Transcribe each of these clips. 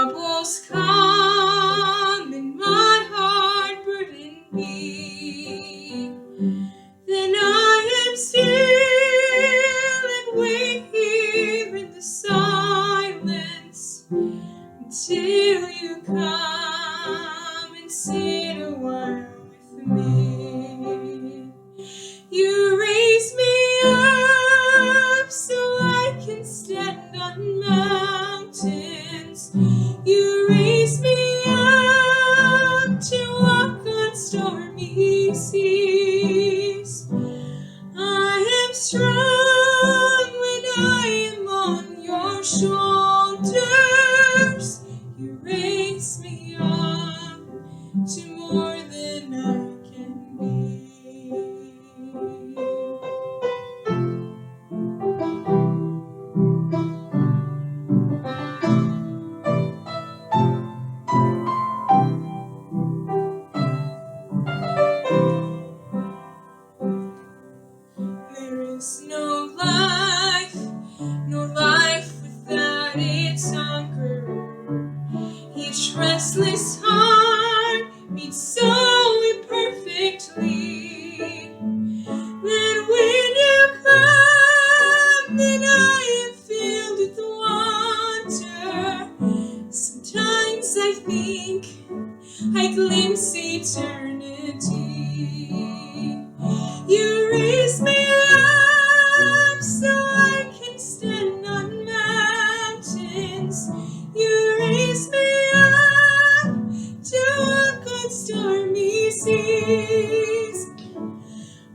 troubles come and my heart burden be, then I am still and wait here in the silence until you come and sit a while with me. You raise me up so I can stand on mountains. You raise me up to walk on stormy seas. I am strong when I am on your shoulders. You raise me up to more than I can be. There is no life without its hunger. Each restless heart beats so imperfectly that when you come, then I am filled with wonder. Sometimes I think I glimpse eternity. You raise me up so I can stand on mountains. You raise me up to walk on stormy seas.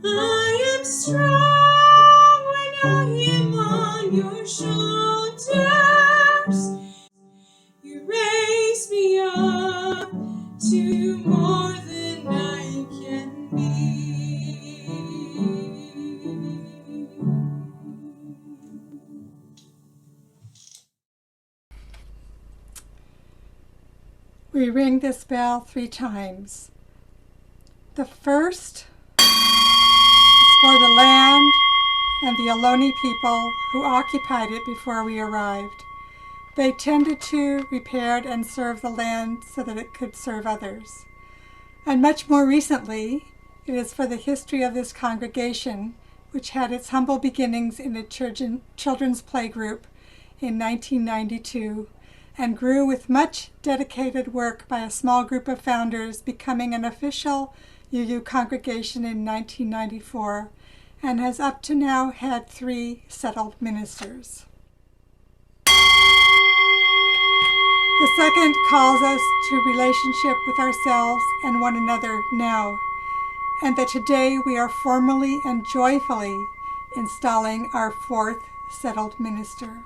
I am strong when I am on your shoulders. You raise me up to more than I can be. We ring this bell 3 times. The first is for the land and the Ohlone people who occupied it before we arrived. They tended to, repaired, and served the land so that it could serve others. And much more recently, it is for the history of this congregation, which had its humble beginnings in a children's play group in 1992 and grew with much dedicated work by a small group of founders, becoming an official UU congregation in 1994, and has up to now had 3 settled ministers. The second calls us to relationship with ourselves and one another now, and that today we are formally and joyfully installing our 4th settled minister.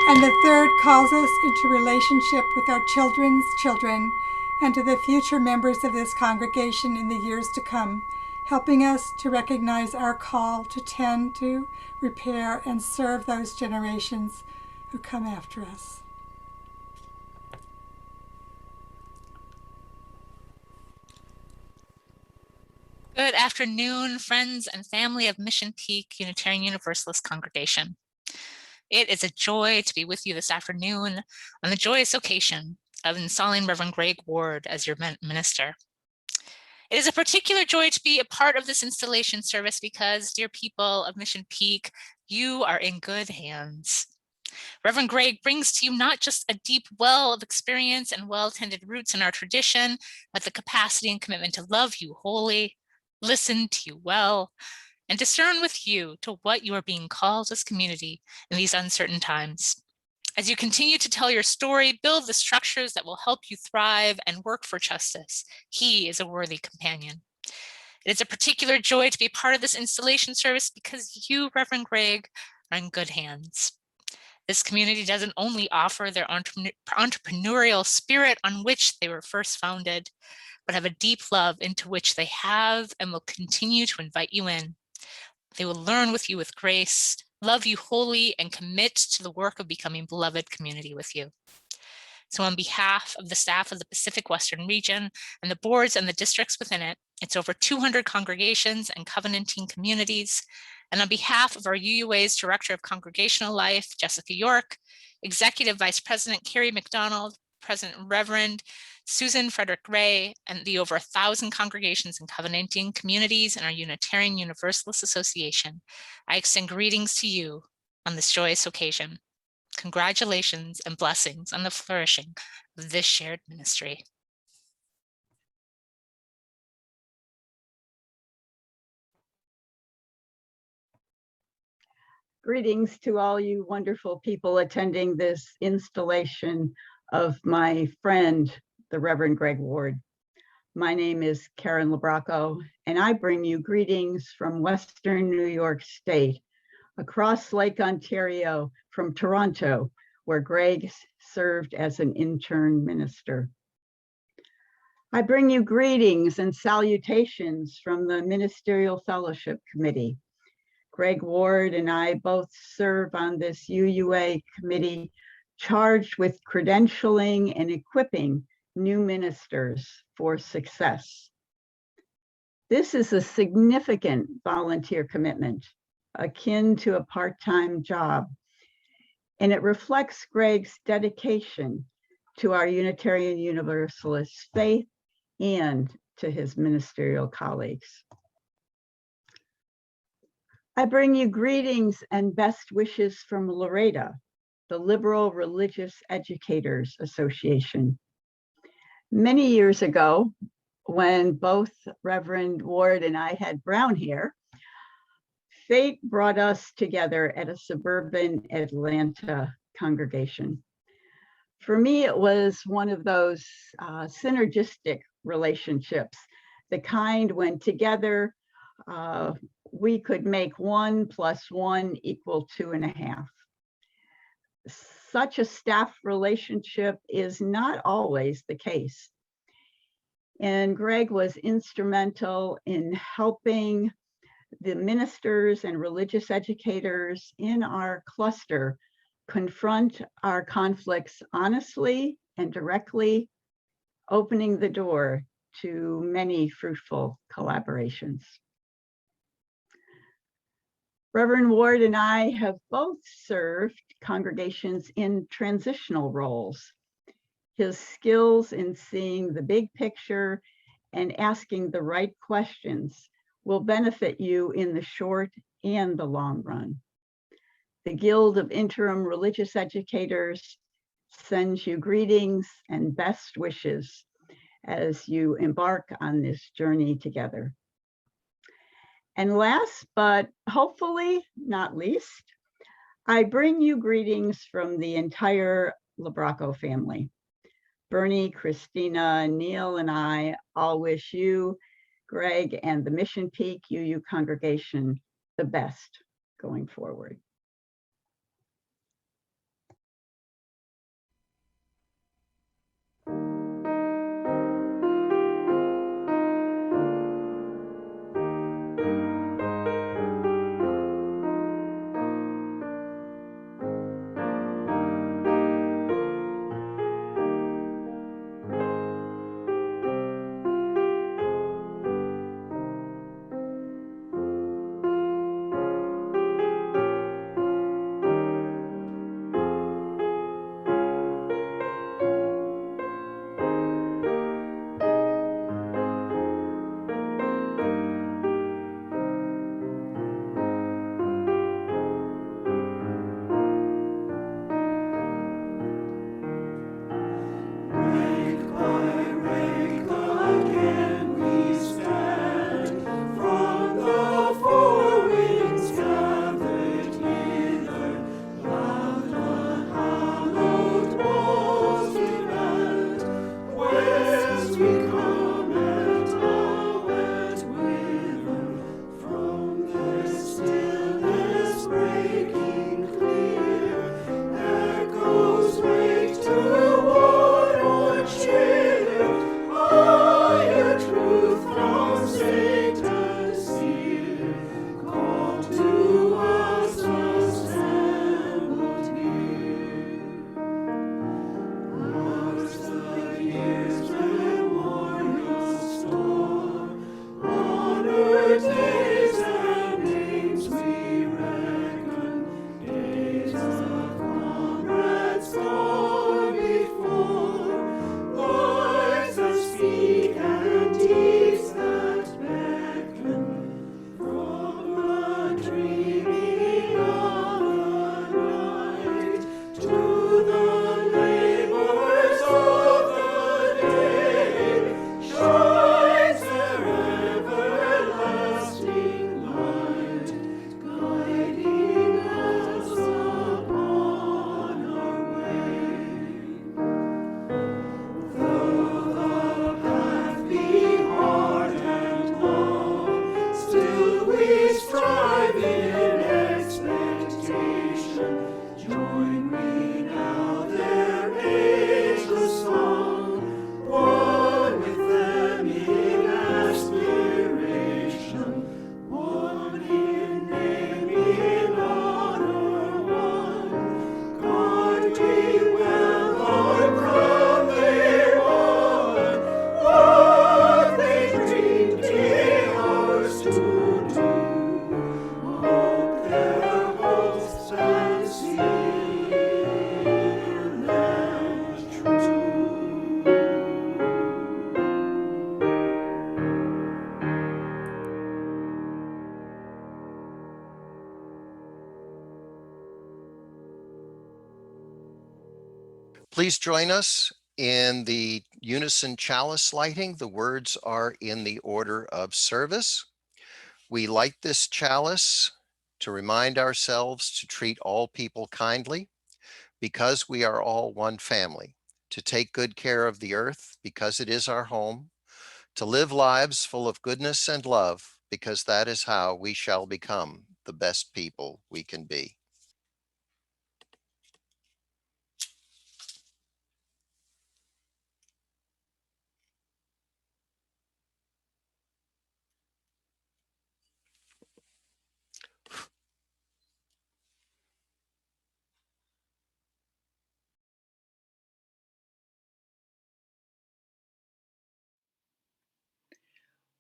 And the third calls us into relationship with our children's children and to the future members of this congregation in the years to come, helping us to recognize our call to tend to, repair, and serve those generations who come after us. Good afternoon, friends and family of Mission Peak Unitarian Universalist Congregation. It is a joy to be with you this afternoon on the joyous occasion of installing Reverend Greg Ward as your minister. It is a particular joy to be a part of this installation service because, dear people of Mission Peak, you are in good hands. Reverend Greg brings to you not just a deep well of experience and well-tended roots in our tradition, but the capacity and commitment to love you wholly, listen to you well, and discern with you to what you are being called as community in these uncertain times. As you continue to tell your story, build the structures that will help you thrive and work for justice, he is a worthy companion. It is a particular joy to be part of this installation service because you, Reverend Greg, are in good hands. This community doesn't only offer their entrepreneurial spirit on which they were first founded, but have a deep love into which they have and will continue to invite you in. They will learn with you with grace, love you wholly, and commit to the work of becoming beloved community with you. So on behalf of the staff of the Pacific Western region and the boards and the districts within it, it's over 200 congregations and covenanting communities. And on behalf of our UUA's Director of Congregational Life, Jessica York, Executive Vice President Carrie McDonald, President Reverend Susan Frederick Ray, and the over 1,000 congregations and covenanting communities in our Unitarian Universalist Association, I extend greetings to you on this joyous occasion. Congratulations and blessings on the flourishing of this shared ministry. Greetings to all you wonderful people attending this installation of my friend, the Reverend Greg Ward. My name is Karen Labraco, and I bring you greetings from Western New York State, across Lake Ontario from Toronto, where Greg served as an intern minister. I bring you greetings and salutations from the Ministerial Fellowship Committee. Greg Ward and I both serve on this UUA committee charged with credentialing and equipping new ministers for success. This is a significant volunteer commitment, akin to a part-time job, and it reflects Greg's dedication to our Unitarian Universalist faith and to his ministerial colleagues. I bring you greetings and best wishes from LREDA, the Liberal Religious Educators Association. Many years ago, when both Reverend Ward and I had brown hair, fate brought us together at a suburban Atlanta congregation. For me, it was one of those synergistic relationships, the kind when together we could make 1 + 1 = 2.5. Such a staff relationship is not always the case. And Greg was instrumental in helping the ministers and religious educators in our cluster confront our conflicts honestly and directly, opening the door to many fruitful collaborations. Reverend Ward and I have both served congregations in transitional roles. His skills in seeing the big picture and asking the right questions will benefit you in the short and the long run. The Guild of Interim Religious Educators sends you greetings and best wishes as you embark on this journey together. And last, but hopefully not least, I bring you greetings from the entire Labraco family. Bernie, Christina, Neil, and I all wish you, Greg, and the Mission Peak UU congregation the best going forward. Please join us in the unison chalice lighting. The words are in the order of service. We light this chalice to remind ourselves to treat all people kindly because we are all one family, to take good care of the earth because it is our home, to live lives full of goodness and love because that is how we shall become the best people we can be.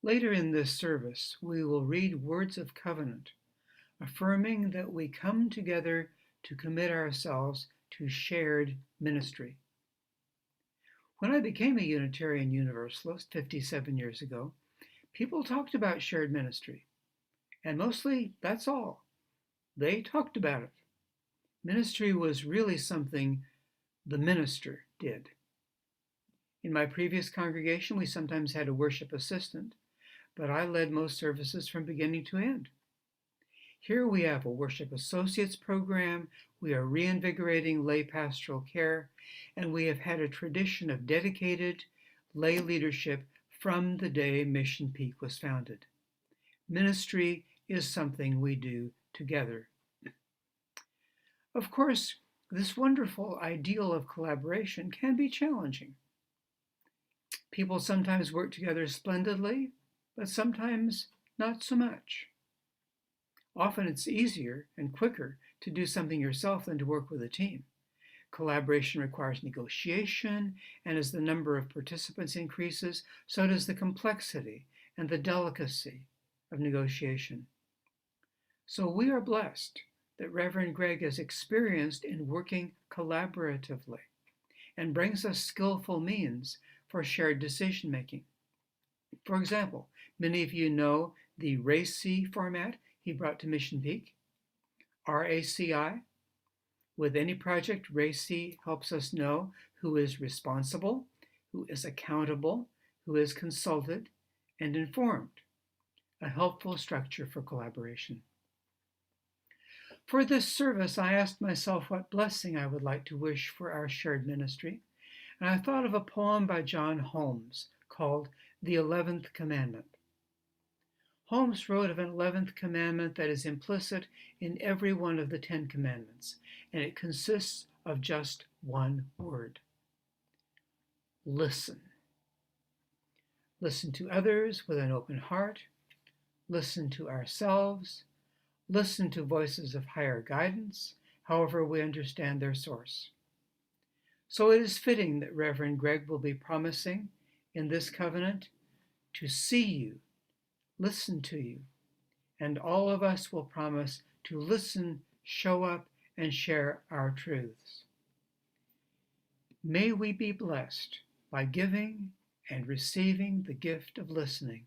Later in this service, we will read words of covenant, affirming that we come together to commit ourselves to shared ministry. When I became a Unitarian Universalist 57 years ago, people talked about shared ministry, and mostly that's all. They talked about it. Ministry was really something the minister did. In my previous congregation, we sometimes had a worship assistant, but I led most services from beginning to end. Here we have a worship associates program, we are reinvigorating lay pastoral care, and we have had a tradition of dedicated lay leadership from the day Mission Peak was founded. Ministry is something we do together. Of course, this wonderful ideal of collaboration can be challenging. People sometimes work together splendidly, but sometimes not so much. Often it's easier and quicker to do something yourself than to work with a team. Collaboration requires negotiation, and as the number of participants increases, so does the complexity and the delicacy of negotiation. So we are blessed that Reverend Greg is experienced in working collaboratively and brings us skillful means for shared decision making. For example, many of you know the RACI format he brought to Mission Peak, RACI. With any project, RACI helps us know who is responsible, who is accountable, who is consulted, and informed, a helpful structure for collaboration. For this service, I asked myself what blessing I would like to wish for our shared ministry, and I thought of a poem by John Holmes called The 11th Commandment. Holmes wrote of an 11th commandment that is implicit in every one of the 10 commandments, and it consists of just one word: listen. Listen to others with an open heart, listen to ourselves, listen to voices of higher guidance, however we understand their source. So it is fitting that Reverend Greg will be promising in this covenant to see you, listen to you, and all of us will promise to listen, show up, and share our truths. May we be blessed by giving and receiving the gift of listening,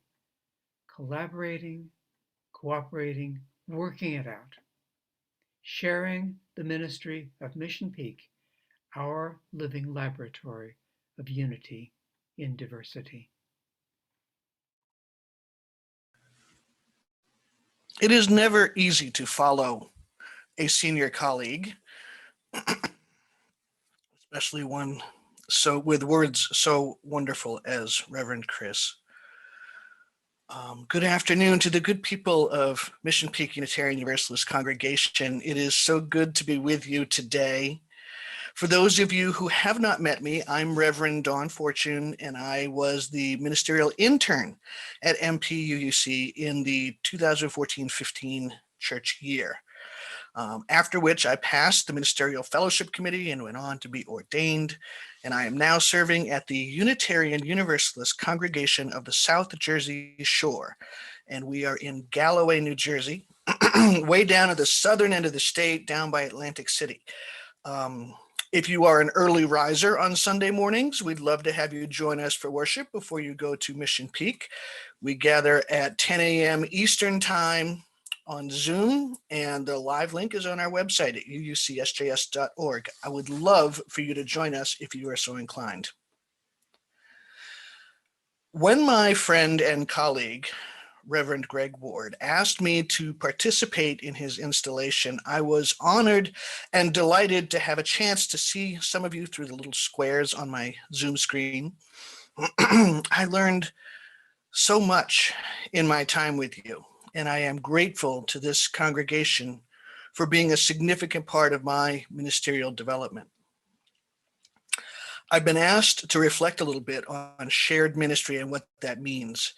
collaborating, cooperating, working it out, sharing the ministry of Mission Peak, our living laboratory of unity in diversity. It is never easy to follow a senior colleague, especially one with words so wonderful as Reverend Chris. Good afternoon to the good people of Mission Peak Unitarian Universalist Congregation. It is so good to be with you today. For those of you who have not met me, I'm Reverend Dawn Fortune, and I was the ministerial intern at MPUUC in the 2014-15 church year. After which I passed the Ministerial Fellowship Committee and went on to be ordained, and I am now serving at the Unitarian Universalist Congregation of the South Jersey Shore, and we are in Galloway, New Jersey, way down at the southern end of the state, down by Atlantic City. If you are an early riser on Sunday mornings, we'd love to have you join us for worship before you go to Mission Peak. We gather at 10 a.m. Eastern Time on Zoom, and the live link is on our website at uucsjs.org. I would love for you to join us if you are so inclined. When my friend and colleague, Reverend Greg Ward, asked me to participate in his installation, I was honored and delighted to have a chance to see some of you through the little squares on my Zoom screen. I learned so much in my time with you, and I am grateful to this congregation for being a significant part of my ministerial development. I've been asked to reflect a little bit on shared ministry and what that means.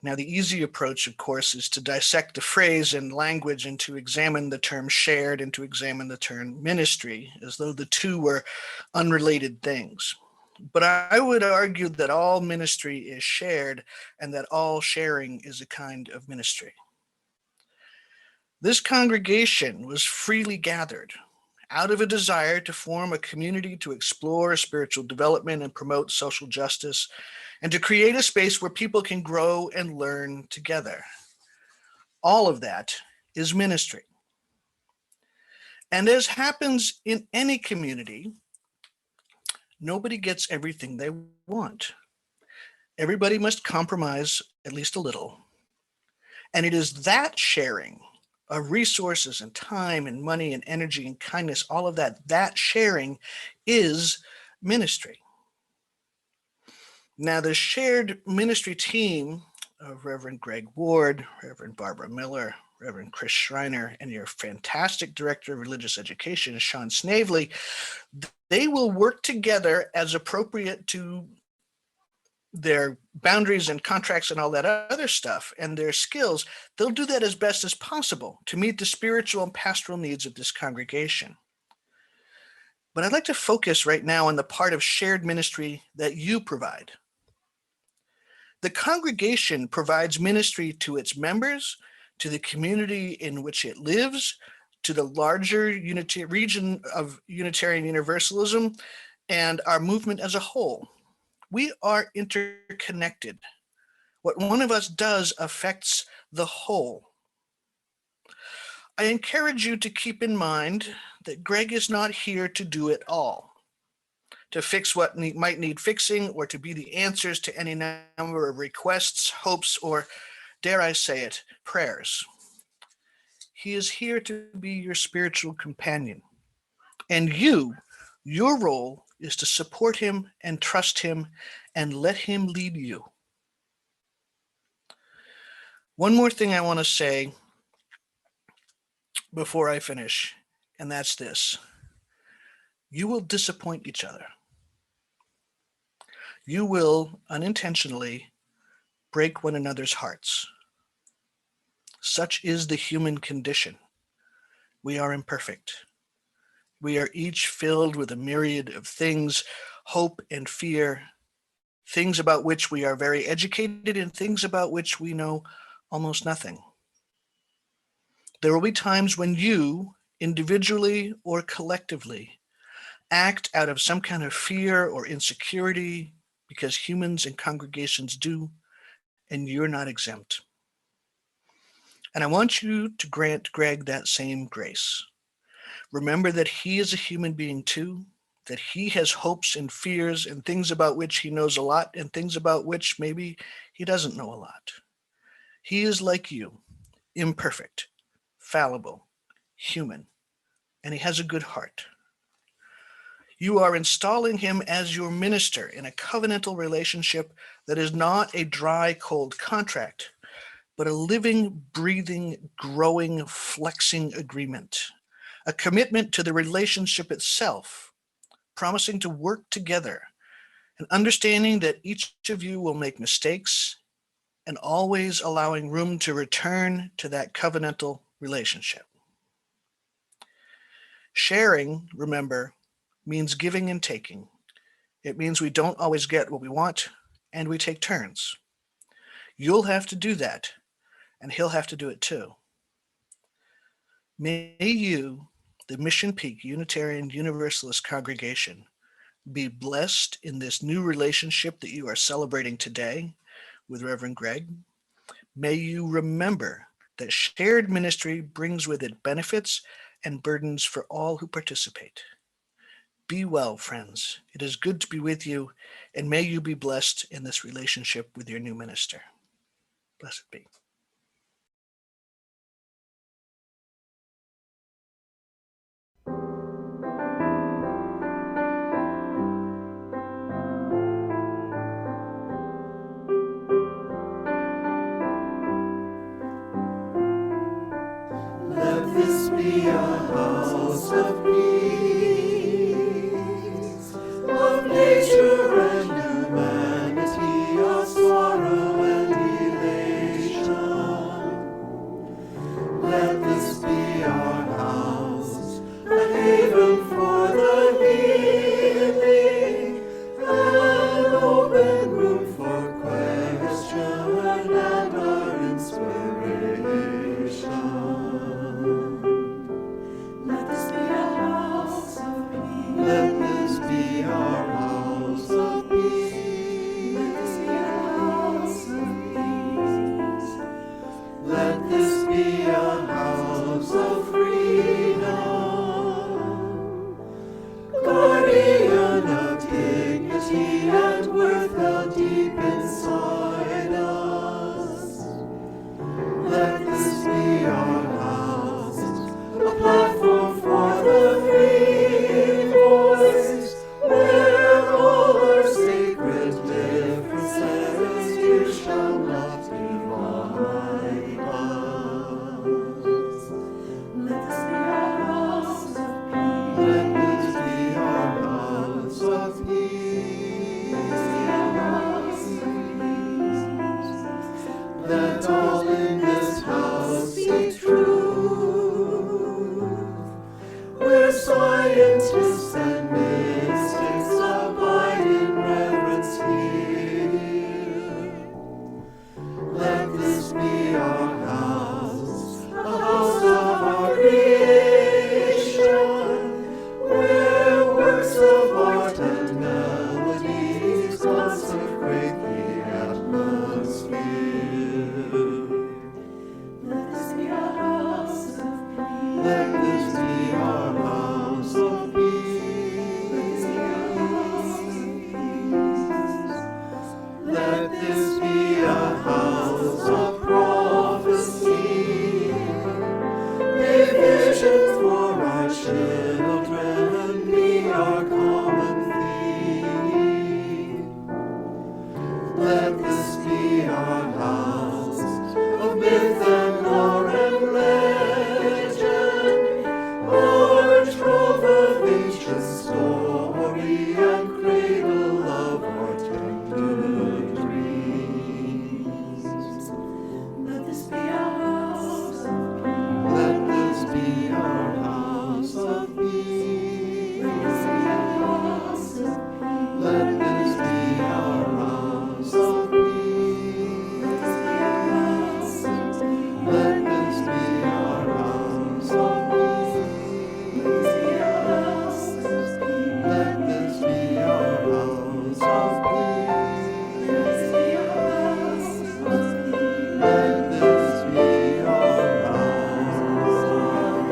Now, the easy approach, of course, is to dissect the phrase and language and to examine the term shared and to examine the term ministry, as though the two were unrelated things. But I would argue that all ministry is shared and that all sharing is a kind of ministry. This congregation was freely gathered out of a desire to form a community to explore spiritual development and promote social justice, and to create a space where people can grow and learn together. All of that is ministry. And as happens in any community, nobody gets everything they want. Everybody must compromise at least a little. And it is that sharing of resources and time and money and energy and kindness, all of that sharing is ministry. Now, the shared ministry team of Reverend Greg Ward, Reverend Barbara Miller, Reverend Chris Schreiner, and your fantastic Director of Religious Education, Sean Snavely, they will work together as appropriate to their boundaries and contracts and all that other stuff and their skills. They'll do that as best as possible to meet the spiritual and pastoral needs of this congregation. But I'd like to focus right now on the part of shared ministry that you provide. The congregation provides ministry to its members, to the community in which it lives, to the larger region of Unitarian Universalism, and our movement as a whole. We are interconnected. What one of us does affects the whole. I encourage you to keep in mind that Greg is not here to do it all, to fix what might need fixing, or to be the answers to any number of requests, hopes, or, dare I say it, prayers. He is here to be your spiritual companion. And your role is to support him and trust him and let him lead you. One more thing I want to say before I finish, and that's this. You will disappoint each other. You will unintentionally break one another's hearts. Such is the human condition. We are imperfect. We are each filled with a myriad of things, hope and fear, things about which we are very educated and things about which we know almost nothing. There will be times when you, individually or collectively, act out of some kind of fear or insecurity, because humans and congregations do, and you're not exempt. And I want you to grant Greg that same grace. Remember that he is a human being too, that he has hopes and fears and things about which he knows a lot and things about which maybe he doesn't know a lot. He is like you, imperfect, fallible, human, and he has a good heart. You are installing him as your minister in a covenantal relationship that is not a dry, cold contract, but a living, breathing, growing, flexing agreement, a commitment to the relationship itself, promising to work together and understanding that each of you will make mistakes and always allowing room to return to that covenantal relationship. Sharing, remember, means giving and taking. It means we don't always get what we want, and we take turns. You'll have to do that, and he'll have to do it too. May you, the Mission Peak Unitarian Universalist congregation, be blessed in this new relationship that you are celebrating today with Reverend Greg. May you remember that shared ministry brings with it benefits and burdens for all who participate. Be well, friends. It is good to be with you, and may you be blessed in this relationship with your new minister. Blessed be. Let this be a house of peace, of nature and humanity, of sorrow and elation. Let this be our house, a haven for the healing, an open room for question and our inspiration. Let this be a house of peace. Let this be our house of peace. Let this be a house of peace. Let this be a house of freedom, guardian of dignity and worth held deep inside us. Let this be our house, a platform for the free voice, where all our sacred differences you shall not divide us. Let this be our house of peace. Let this be our house of peace. Let this be our house of peace. Let all in this house speak truth, where scientists and mystics abide in reverence here. Let this be our house, a house of our creation, where works of art and melodies consecrate the atmosphere. Let this be our house of peace. Let this be our house of peace. Let this be a house of prophecy. May visions for our children be our common theme. Let this be our house of myth and lore and legend, our trove of ancient story and cradle of our tender dreams. Let this be our house of peace. Let this be our house of peace. Let this be our house of peace. Let this be our house of peace. Let this be our house of peace. Let this be our house of peace. Let this be our house of peace. Let this be our house of peace. Let this be our house of peace. Let this be our house of peace.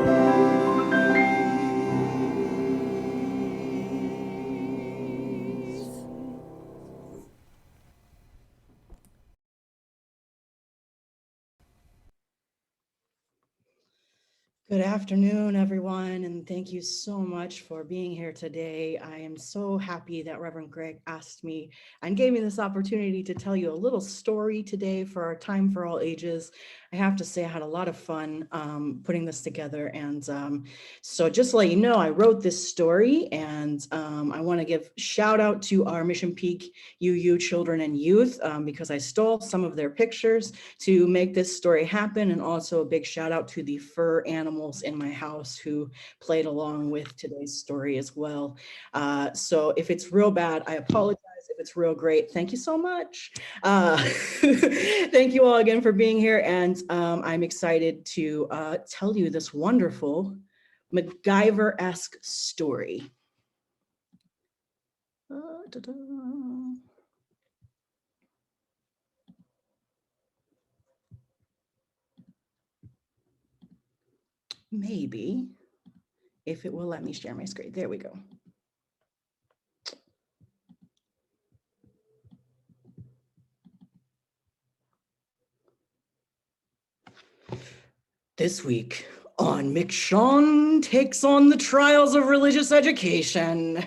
Good afternoon, everyone, and thank you so much for being here today. I am so happy that Reverend Greg asked me and gave me this opportunity to tell you a little story today for our Time for All Ages. I have to say I had a lot of fun putting this together, and so just to let you know, I wrote this story, and I want to give shout out to our Mission Peak UU children and youth because I stole some of their pictures to make this story happen, and also a big shout out to the fur animals in my house who played along with today's story as well. So if it's real bad, I apologize. If it's real great, thank you so much. Thank you all again for being here, and I'm excited to tell you this wonderful MacGyver-esque story. Ta-da. maybe, if it will let me share my screen. There we go. This week on McShawn Takes on the Trials of Religious Education,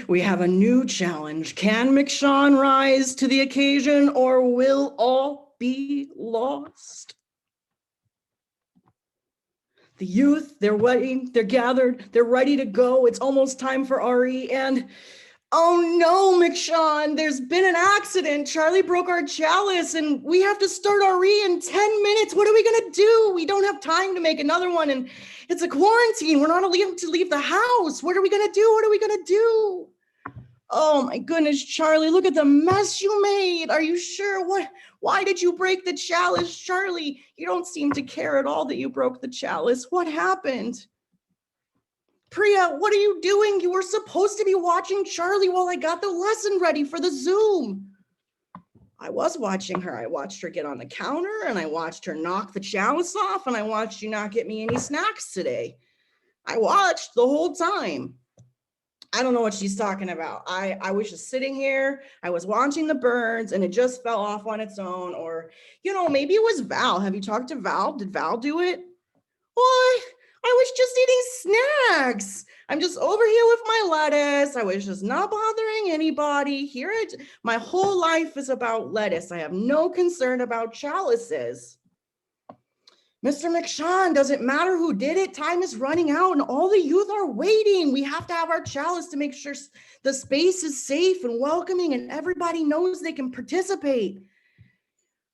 we have a new challenge. Can McShawn rise to the occasion, or will all be lost? The youth, they're waiting, they're gathered, they're ready to go. It's almost time for RE, and oh no, McShawn, there's been an accident. Charlie broke our chalice and we have to start RE in 10 minutes. What are we gonna do? We don't have time to make another one, and it's a quarantine. We're not allowed to leave the house. What are we gonna do? What are we gonna do? Oh my goodness, Charlie, look at the mess you made. Are you sure? Why did you break the chalice? Charlie, you don't seem to care at all that you broke the chalice. What happened? Priya, what are you doing? You were supposed to be watching Charlie while I got the lesson ready for the Zoom. I was watching her. I watched her get on the counter, and I watched her knock the chalice off, and I watched you not get me any snacks today. I watched the whole time. I don't know what she's talking about. I was just sitting here. I was watching the birds, and it just fell off on its own. Or, you know, maybe it was Val. Have you talked to Val? Did Val do it? What? I was just eating snacks. I'm just over here with my lettuce. I was just not bothering anybody. My whole life is about lettuce. I have no concern about chalices. Mr. McShawn, doesn't matter who did it. Time is running out and all the youth are waiting. We have to have our chalice to make sure the space is safe and welcoming and everybody knows they can participate.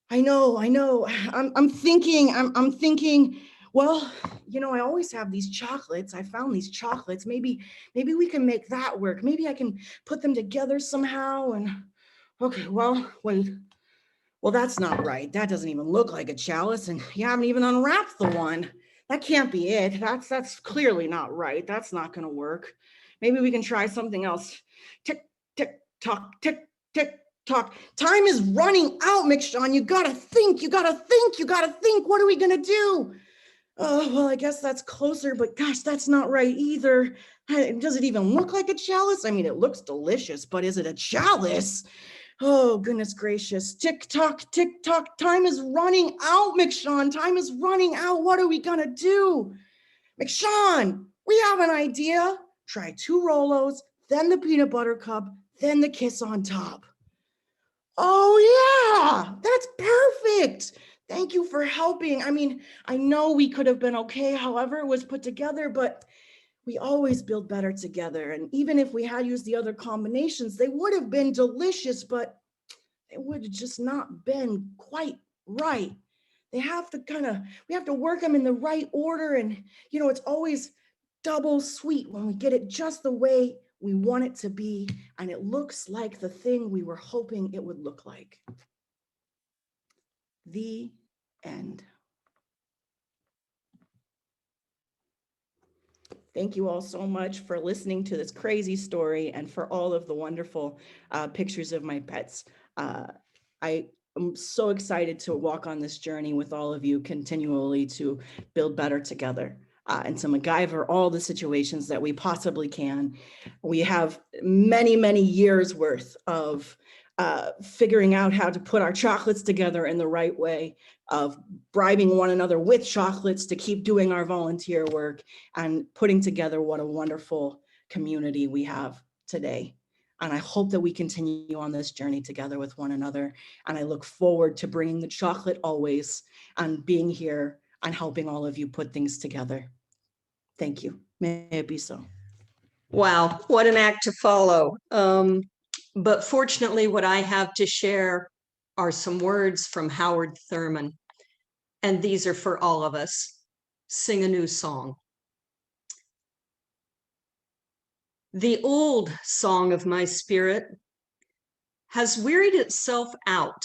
I know. I'm thinking, well, you know, I always have these chocolates. I found these chocolates. Maybe we can make that work. Maybe I can put them together somehow. And okay, well, that's not right. That doesn't even look like a chalice, and you haven't even unwrapped the one. That can't be it. That's clearly not right. That's not going to work. Maybe we can try something else. Tick, tick, tock, tick, tick, tock. Time is running out, McShawn. You gotta think. What are we gonna do? Oh, well, I guess that's closer, but gosh, that's not right either. Does it even look like a chalice? I mean, it looks delicious, but is it a chalice? Oh, goodness gracious. Tick tock, time is running out, McShawn. Time is running out. What are we gonna do? McShawn, we have an idea. Try 2 Rolos, then the peanut butter cup, then the kiss on top. Oh yeah, that's perfect. Thank you for helping. I mean, I know we could have been okay, however it was put together, but we always build better together. And even if we had used the other combinations, they would have been delicious, but it would have just not been quite right. We have to work them in the right order. And, you know, it's always double sweet when we get it just the way we want it to be. And it looks like the thing we were hoping it would look like. The end. Thank you all so much for listening to this crazy story and for all of the wonderful pictures of my pets. I am so excited to walk on this journey with all of you continually to build better together and to MacGyver all the situations that we possibly can. We have many, many years worth of figuring out how to put our chocolates together in the right way, of bribing one another with chocolates to keep doing our volunteer work and putting together what a wonderful community we have today. And I hope that we continue on this journey together with one another. And I look forward to bringing the chocolate always and being here and helping all of you put things together. Thank you. May it be so. Wow, what an act to follow. But fortunately, what I have to share are some words from Howard Thurman. And these are for all of us. Sing a new song. The old song of my spirit has wearied itself out.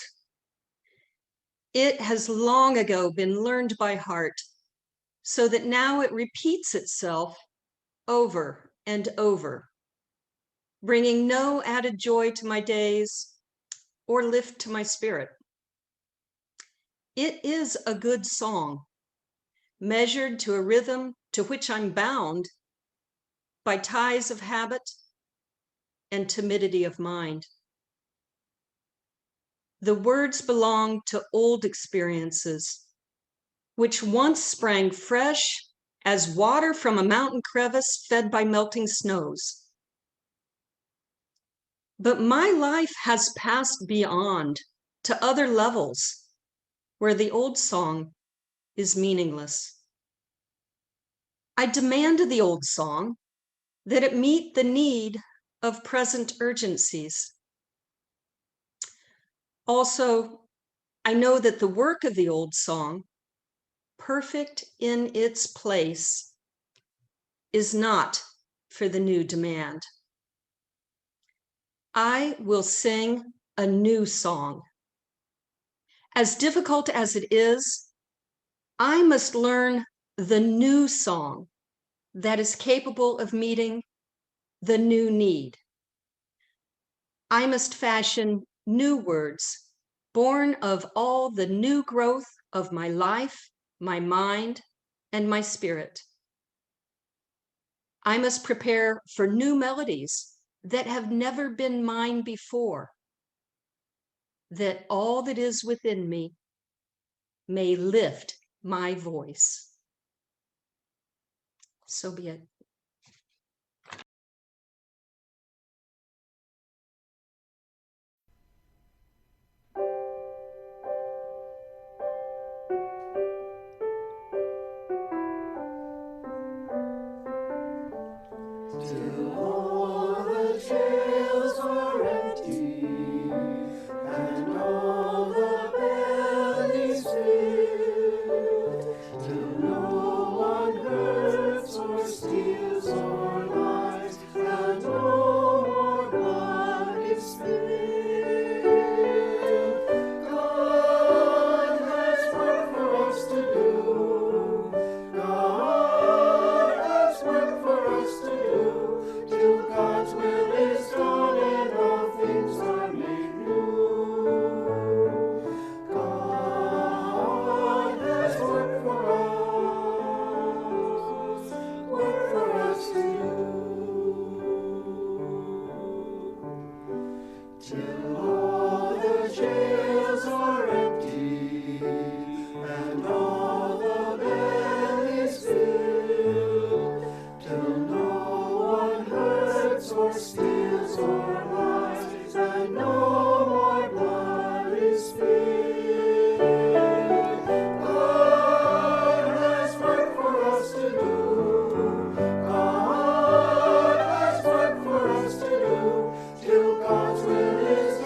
It has long ago been learned by heart, so that now it repeats itself over and over, bringing no added joy to my days or lift to my spirit. It is a good song, measured to a rhythm to which I'm bound by ties of habit and timidity of mind. The words belong to old experiences, which once sprang fresh as water from a mountain crevice fed by melting snows. But my life has passed beyond to other levels where the old song is meaningless. I demand of the old song that it meet the need of present urgencies. Also, I know that the work of the old song, perfect in its place, is not for the new demand. I will sing a new song. As difficult as it is, I must learn the new song that is capable of meeting the new need. I must fashion new words born of all the new growth of my life, my mind, and my spirit. I must prepare for new melodies that have never been mine before, that all that is within me may lift my voice. So be it. Till all the jails are empty and all the bellies filled, till no one hurts or steals our lives and no more blood is spilled. God has work for us to do. God has work for us to do, till God's will is done and all things are made new. God has work for us to do. Till all the jails are empty and all the bellies filled, till no one hurts or steals our lives and no more blood is spilled. God has work for us to do. God has work for us to do, till God's will is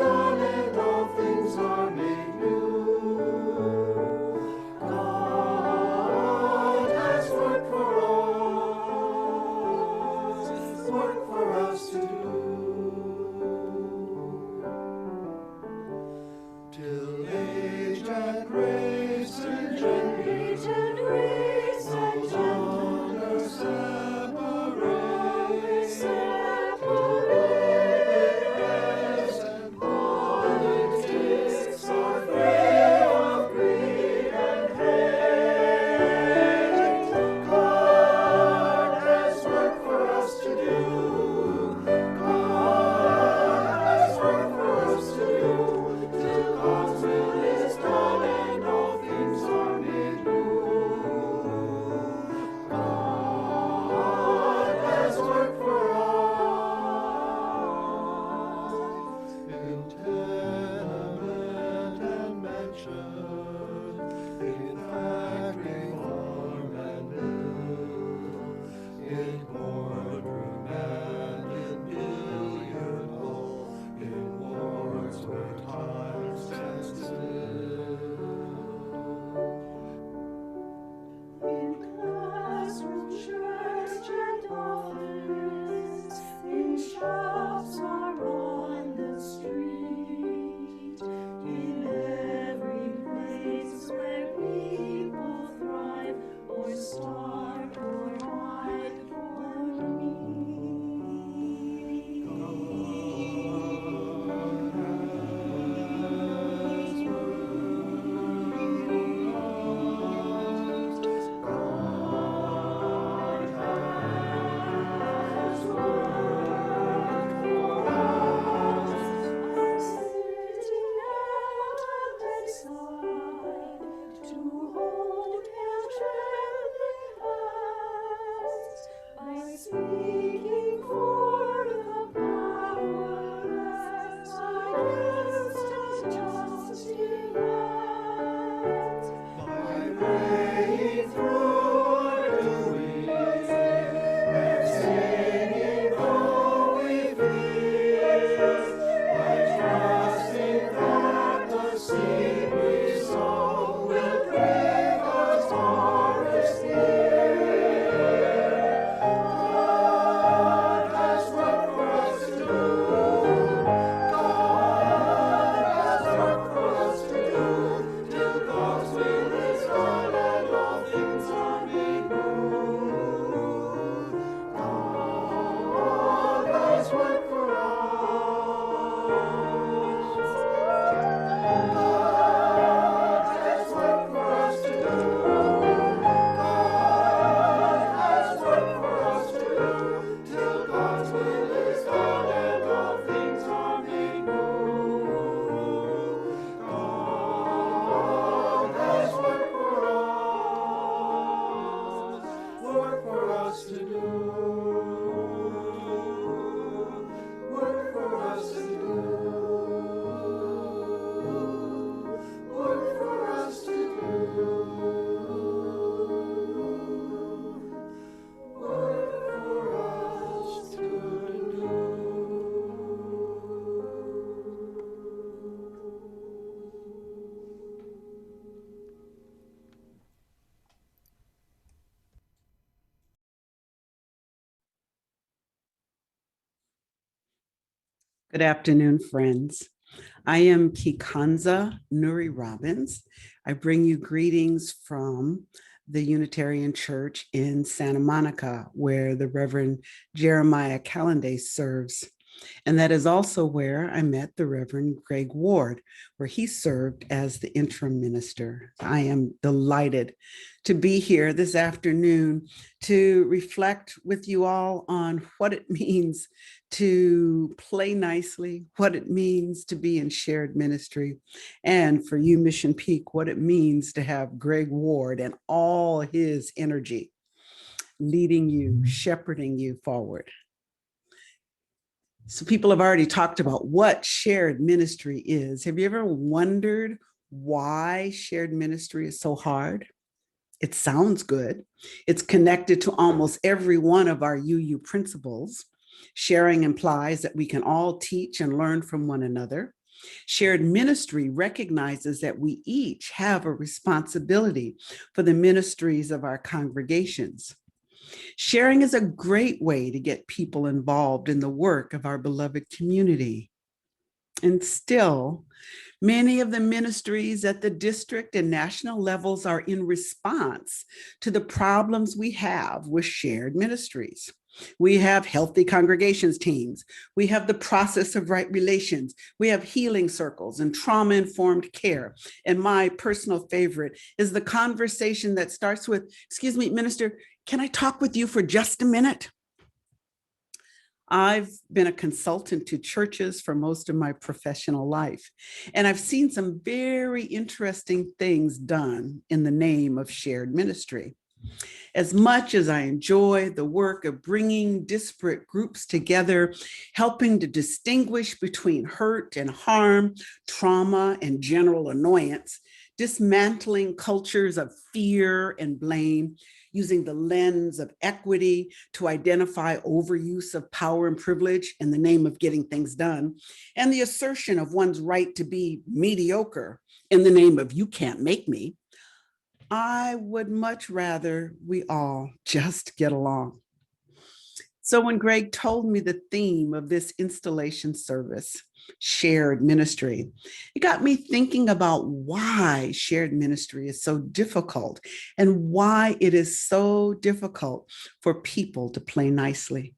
Good afternoon, friends. I am Kikanza Nuri Robbins. I bring you greetings from the Unitarian Church in Santa Monica, where the Reverend Jeremiah Callanday serves. And that is also where I met the Reverend Greg Ward, where he served as the interim minister. I am delighted to be here this afternoon to reflect with you all on what it means to play nicely, what it means to be in shared ministry, and for you, Mission Peak, what it means to have Greg Ward and all his energy leading you, shepherding you forward. So people have already talked about what shared ministry is. Have you ever wondered why shared ministry is so hard? It sounds good. It's connected to almost every one of our UU principles. Sharing implies that we can all teach and learn from one another. Shared ministry recognizes that we each have a responsibility for the ministries of our congregations. Sharing is a great way to get people involved in the work of our beloved community. And still, many of the ministries at the district and national levels are in response to the problems we have with shared ministries. We have healthy congregations teams. We have the process of right relations. We have healing circles and trauma-informed care. And my personal favorite is the conversation that starts with, "Excuse me, minister, can I talk with you for just a minute?" I've been a consultant to churches for most of my professional life, and I've seen some very interesting things done in the name of shared ministry. As much as I enjoy the work of bringing disparate groups together, helping to distinguish between hurt and harm, trauma and general annoyance, dismantling cultures of fear and blame, using the lens of equity to identify overuse of power and privilege in the name of getting things done, and the assertion of one's right to be mediocre in the name of "you can't make me," I would much rather we all just get along. So when Greg told me the theme of this installation service, shared ministry, it got me thinking about why shared ministry is so difficult and why it is so difficult for people to play nicely.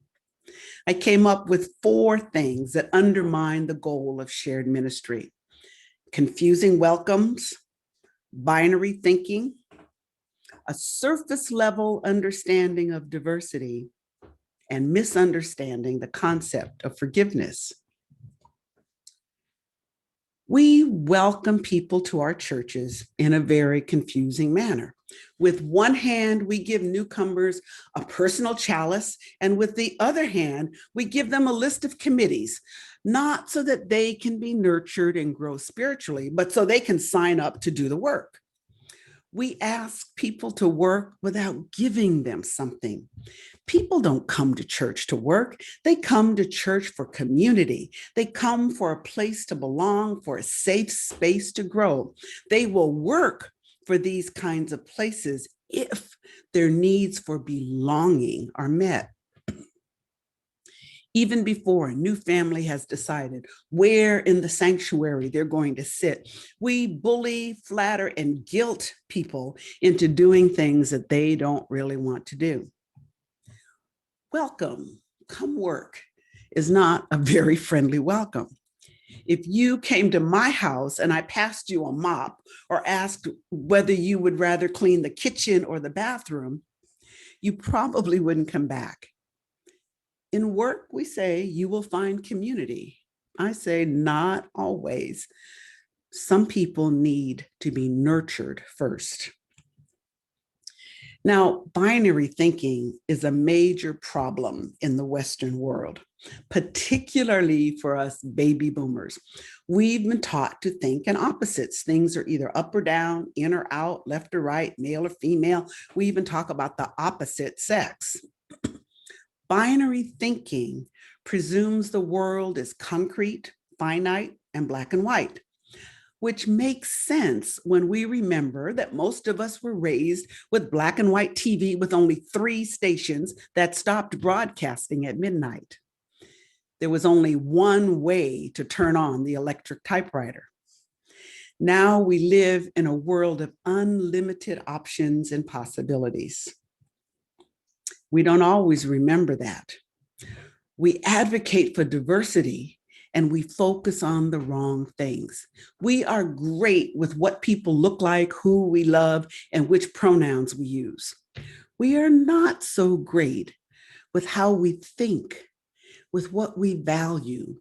I came up with 4 things that undermine the goal of shared ministry: confusing welcomes, binary thinking, a surface level understanding of diversity, and misunderstanding the concept of forgiveness. We welcome people to our churches in a very confusing manner. With one hand, we give newcomers a personal chalice, and with the other hand, we give them a list of committees, not so that they can be nurtured and grow spiritually, but so they can sign up to do the work. We ask people to work without giving them something. People don't come to church to work. They come to church for community. They come for a place to belong, for a safe space to grow. They will work for these kinds of places if their needs for belonging are met. Even before a new family has decided where in the sanctuary they're going to sit, we bully, flatter, and guilt people into doing things that they don't really want to do. Welcome, come work, is not a very friendly welcome. If you came to my house and I passed you a mop or asked whether you would rather clean the kitchen or the bathroom, you probably wouldn't come back. In work, we say you will find community. I say not always. Some people need to be nurtured first. Now, binary thinking is a major problem in the Western world, particularly for us baby boomers. We've been taught to think in opposites. Things are either up or down, in or out, left or right, male or female. We even talk about the opposite sex. Binary thinking presumes the world is concrete, finite, and black and white, which makes sense when we remember that most of us were raised with black and white TV with only 3 stations that stopped broadcasting at midnight. There was only one way to turn on the electric typewriter. Now we live in a world of unlimited options and possibilities. We don't always remember that. We advocate for diversity and we focus on the wrong things. We are great with what people look like, who we love, and which pronouns we use. We are not so great with how we think, with what we value,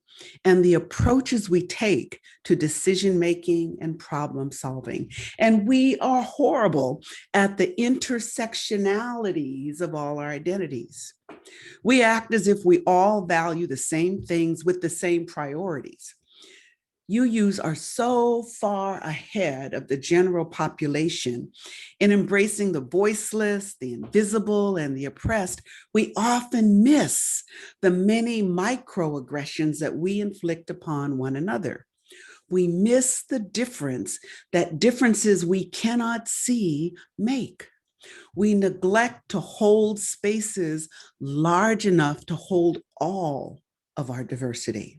and the approaches we take to decision-making and problem solving. And we are horrible at the intersectionalities of all our identities. We act as if we all value the same things with the same priorities. UUs are so far ahead of the general population in embracing the voiceless, the invisible, and the oppressed. We often miss the many microaggressions that we inflict upon one another. We miss the difference that differences we cannot see make. We neglect to hold spaces large enough to hold all of our diversity.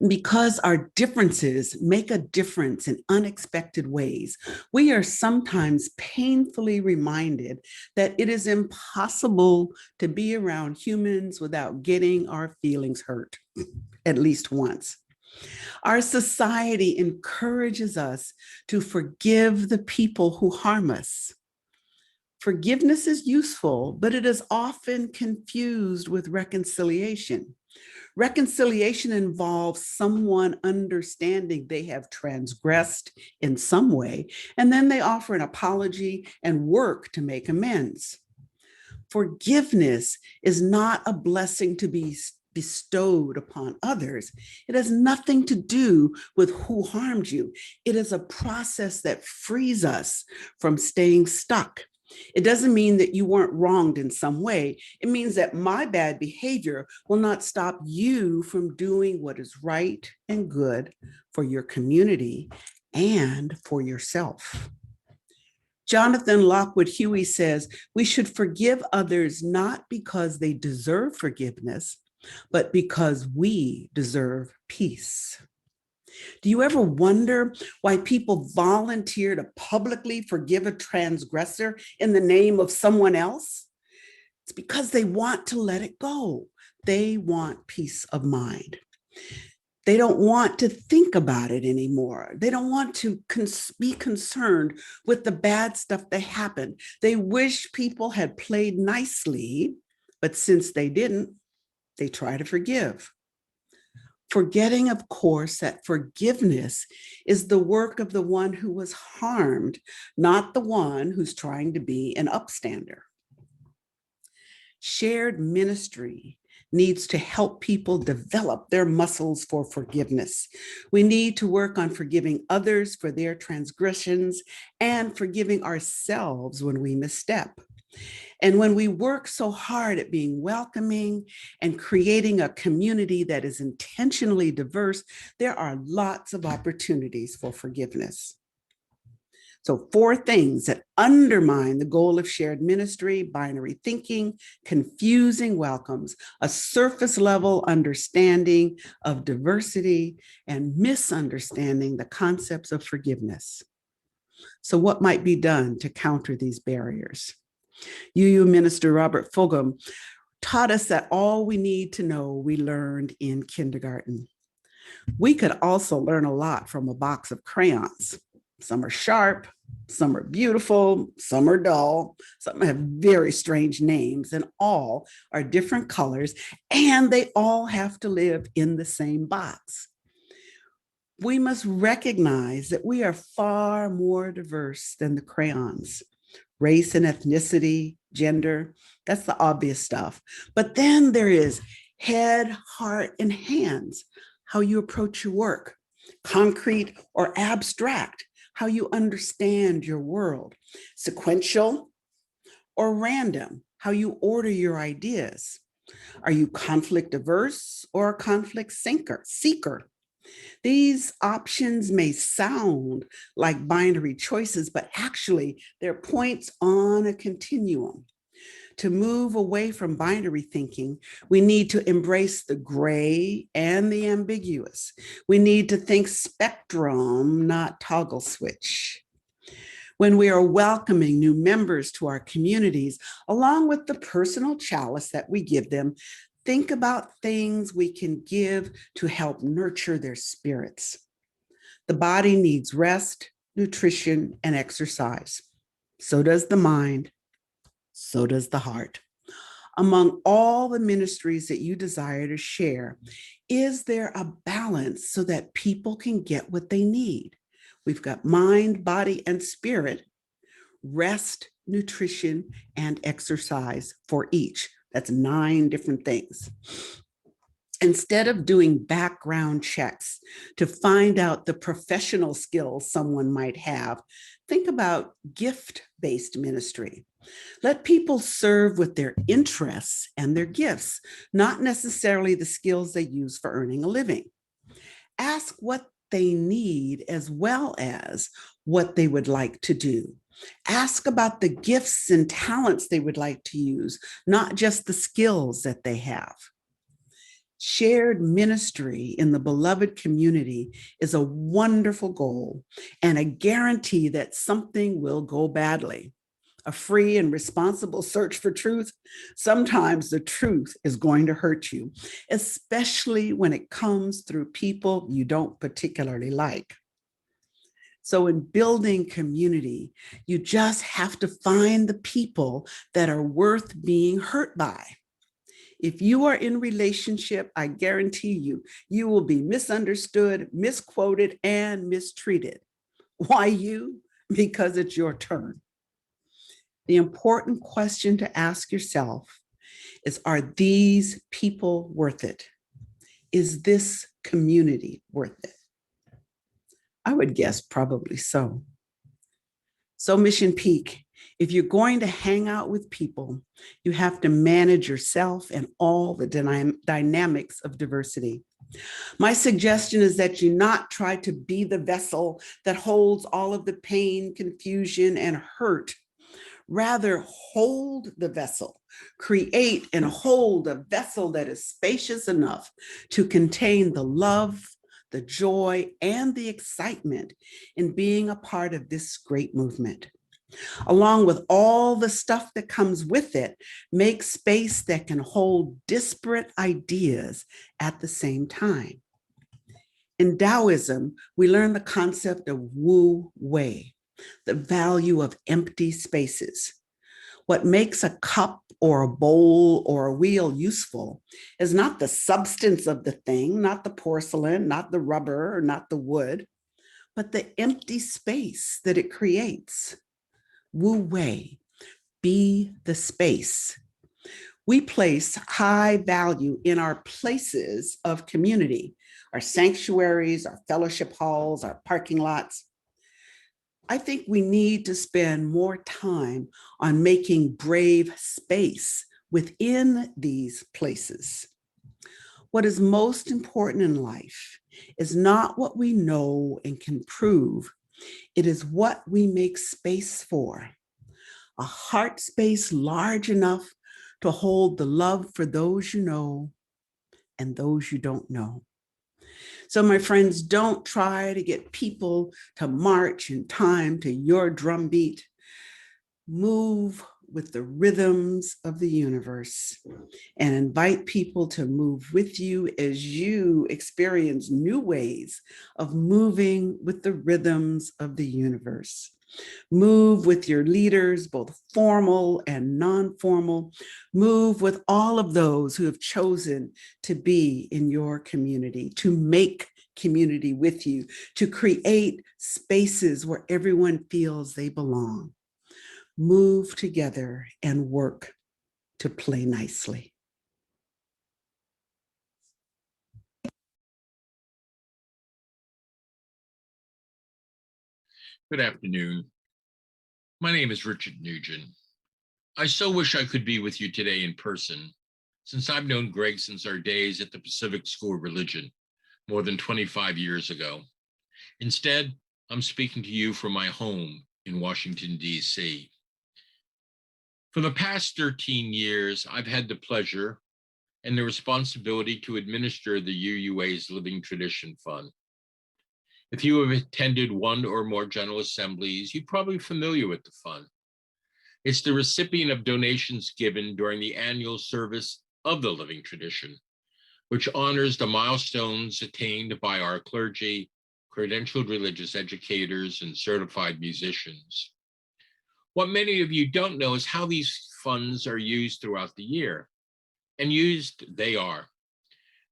Because our differences make a difference in unexpected ways, we are sometimes painfully reminded that it is impossible to be around humans without getting our feelings hurt, at least once. Our society encourages us to forgive the people who harm us. Forgiveness is useful, but it is often confused with reconciliation. Reconciliation involves someone understanding they have transgressed in some way, and then they offer an apology and work to make amends. Forgiveness is not a blessing to be bestowed upon others. It has nothing to do with who harmed you. It is a process that frees us from staying stuck. It doesn't mean that you weren't wronged in some way. It means that my bad behavior will not stop you from doing what is right and good for your community and for yourself. Jonathan Lockwood Huey says, we should forgive others not because they deserve forgiveness, but because we deserve peace. Do you ever wonder why people volunteer to publicly forgive a transgressor in the name of someone else? It's because they want to let it go. They want peace of mind. They don't want to think about it anymore. They don't want to be concerned with the bad stuff that happened. They wish people had played nicely, but since they didn't, they try to forgive. Forgetting, of course, that forgiveness is the work of the one who was harmed, not the one who's trying to be an upstander. Shared ministry needs to help people develop their muscles for forgiveness. We need to work on forgiving others for their transgressions and forgiving ourselves when we misstep. And when we work so hard at being welcoming and creating a community that is intentionally diverse, there are lots of opportunities for forgiveness. So 4 things that undermine the goal of shared ministry: binary thinking, confusing welcomes, a surface level understanding of diversity, and misunderstanding the concepts of forgiveness. So what might be done to counter these barriers? UU Minister Robert Fulghum taught us that all we need to know we learned in kindergarten. We could also learn a lot from a box of crayons. Some are sharp, some are beautiful, some are dull, some have very strange names, and all are different colors, and they all have to live in the same box. We must recognize that we are far more diverse than the crayons. Race and ethnicity, gender, that's the obvious stuff. But then there is head, heart, and hands, how you approach your work, concrete or abstract, how you understand your world, sequential or random, how you order your ideas. Are you conflict averse or a conflict seeker? These options may sound like binary choices, but actually they're points on a continuum. to move away from binary thinking, we need to embrace the gray and the ambiguous. We need to think spectrum, not toggle switch. When we are welcoming new members to our communities, along with the personal chalice that we give them, think about things we can give to help nurture their spirits. The body needs rest, nutrition, and exercise. So does the mind. So does the heart. Among all the ministries that you desire to share, is there a balance so that people can get what they need? We've got mind, body, and spirit, rest, nutrition, and exercise for each. That's 9 different things. Instead of doing background checks to find out the professional skills someone might have, think about gift-based ministry. Let people serve with their interests and their gifts, not necessarily the skills they use for earning a living. Ask what they need as well as what they would like to do. Ask about the gifts and talents they would like to use, not just the skills that they have. Shared ministry in the beloved community is a wonderful goal and a guarantee that something will go badly. A free and responsible search for truth, sometimes the truth is going to hurt you, especially when it comes through people you don't particularly like. So in building community, you just have to find the people that are worth being hurt by. If you are in relationship, I guarantee you, you will be misunderstood, misquoted, and mistreated. Why you? Because it's your turn. The important question to ask yourself is, are these people worth it? Is this community worth it? I would guess probably so. So Mission Peak, if you're going to hang out with people, you have to manage yourself and all the dynamics of diversity. My suggestion is that you not try to be the vessel that holds all of the pain, confusion, and hurt. Rather, hold the vessel, create and hold a vessel that is spacious enough to contain the love, the joy, and the excitement in being a part of this great movement. Along with all the stuff that comes with it, make space that can hold disparate ideas at the same time. In Taoism, we learn the concept of Wu Wei, the value of empty spaces. What makes a cup or a bowl or a wheel useful is not the substance of the thing, not the porcelain, not the rubber, or not the wood, but the empty space that it creates. Wu Wei, be the space. We place high value in our places of community, our sanctuaries, our fellowship halls, our parking lots. I think we need to spend more time on making brave space within these places. What is most important in life is not what we know and can prove. It is what we make space for. A heart space large enough to hold the love for those you know and those you don't know. So my friends, don't try to get people to march in time to your drumbeat. Move with the rhythms of the universe and invite people to move with you as you experience new ways of moving with the rhythms of the universe. Move with your leaders, both formal and non-formal. Move with all of those who have chosen to be in your community, to make community with you, to create spaces where everyone feels they belong. Move together and work to play nicely. Good afternoon. My name is Richard Nugent. I so wish I could be with you today in person, since I've known Greg since our days at the Pacific School of Religion more than 25 years ago. Instead, I'm speaking to you from my home in Washington, D.C. For the past 13 years, I've had the pleasure and the responsibility to administer the UUA's Living Tradition Fund. If you have attended one or more General Assemblies, you're probably familiar with the fund. It's the recipient of donations given during the annual service of the Living Tradition, which honors the milestones attained by our clergy, credentialed religious educators, and certified musicians. What many of you don't know is how these funds are used throughout the year. And used they are.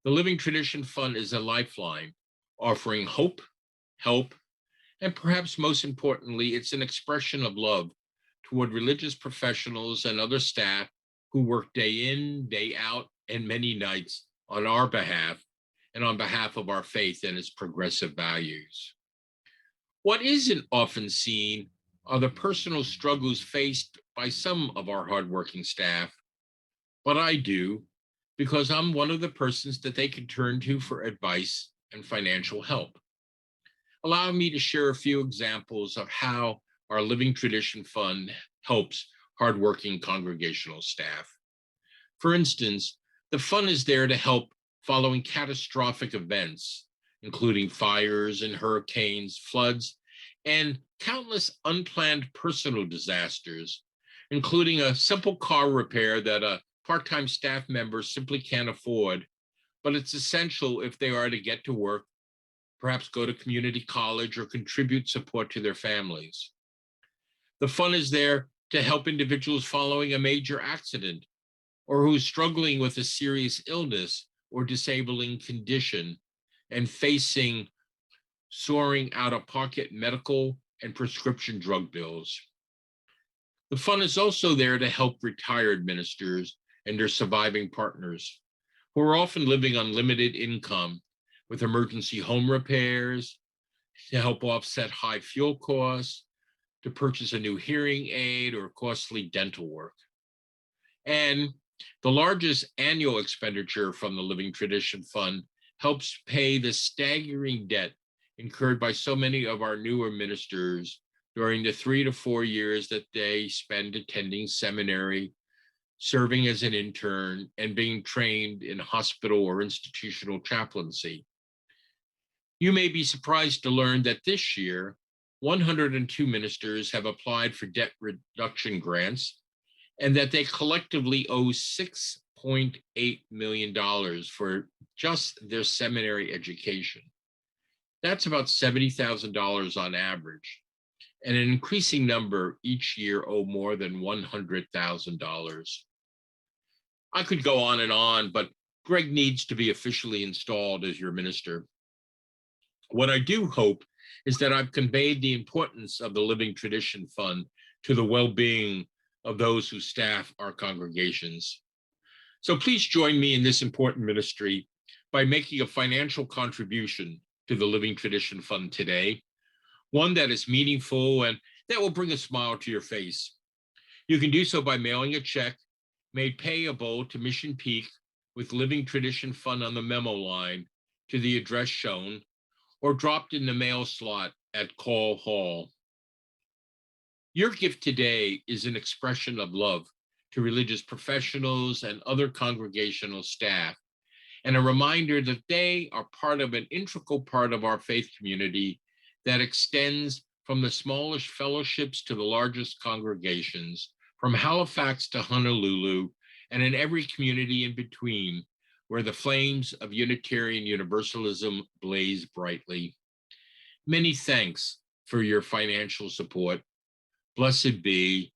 The Living Tradition Fund is a lifeline, offering hope, help, and perhaps most importantly, it's an expression of love toward religious professionals and other staff who work day in, day out, and many nights on our behalf and on behalf of our faith and its progressive values. What isn't often seen are the personal struggles faced by some of our hardworking staff, but I do, because I'm one of the persons that they can turn to for advice and financial help. Allow me to share a few examples of how our Living Tradition Fund helps hardworking congregational staff. For instance, the fund is there to help following catastrophic events, including fires and hurricanes, floods, and countless unplanned personal disasters, including a simple car repair that a part-time staff member simply can't afford, but it's essential if they are to get to work, perhaps go to community college, or contribute support to their families. The fund is there to help individuals following a major accident or who's struggling with a serious illness or disabling condition and facing soaring out-of-pocket medical and prescription drug bills. The fund is also there to help retired ministers and their surviving partners who are often living on limited income with emergency home repairs, to help offset high fuel costs, to purchase a new hearing aid or costly dental work. And the largest annual expenditure from the Living Tradition Fund helps pay the staggering debt incurred by so many of our newer ministers during the 3 to 4 years that they spend attending seminary, serving as an intern, and being trained in hospital or institutional chaplaincy. You may be surprised to learn that this year, 102 ministers have applied for debt reduction grants, and that they collectively owe $6.8 million for just their seminary education. That's about $70,000 on average, and an increasing number each year owe more than $100,000. I could go on, but Greg needs to be officially installed as your minister. What I do hope is that I've conveyed the importance of the Living Tradition Fund to the well-being of those who staff our congregations. So please join me in this important ministry by making a financial contribution to the Living Tradition Fund today, one that is meaningful and that will bring a smile to your face. You can do so by mailing a check made payable to Mission Peak with Living Tradition Fund on the memo line to the address shown, or dropped in the mail slot at Call Hall. Your gift today is an expression of love to religious professionals and other congregational staff, and a reminder that they are part of an integral part of our faith community that extends from the smallest fellowships to the largest congregations, from Halifax to Honolulu, and in every community in between, where the flames of Unitarian Universalism blaze brightly. Many thanks for your financial support. Blessed be,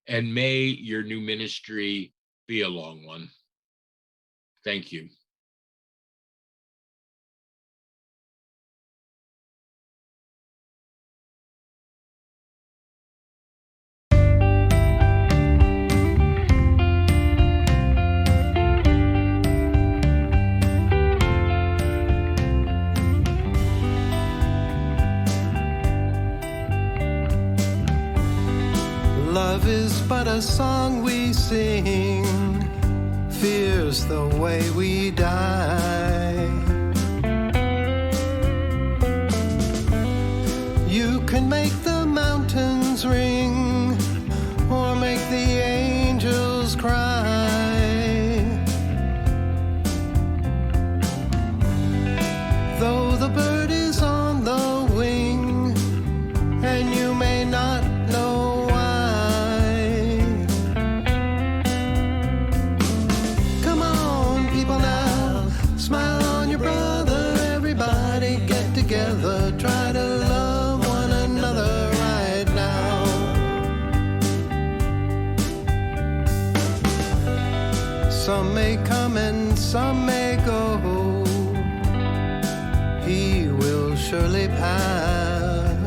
and may your new ministry be a long one. Thank you. Love is but a song we sing, fear's the way we die. You can make the mountains ring, or make the angels everybody get together, try to love one another right now. Some may come and some may go, he will surely pass.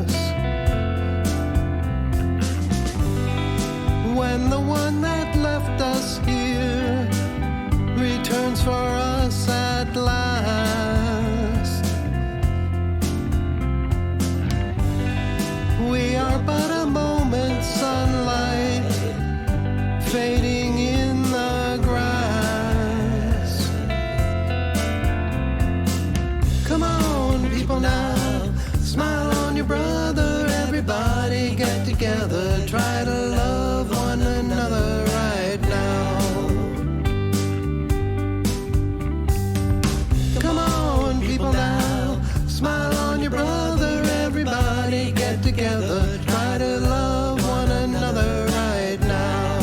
When the one that left us here returns for us at last, we are but a moment's sunlight fading in the grass. Come on, people, now smile on your brother. Everybody get together, try to love one another right now. Come on, people, now smile on your brother. Everybody get together, try to love one another right now.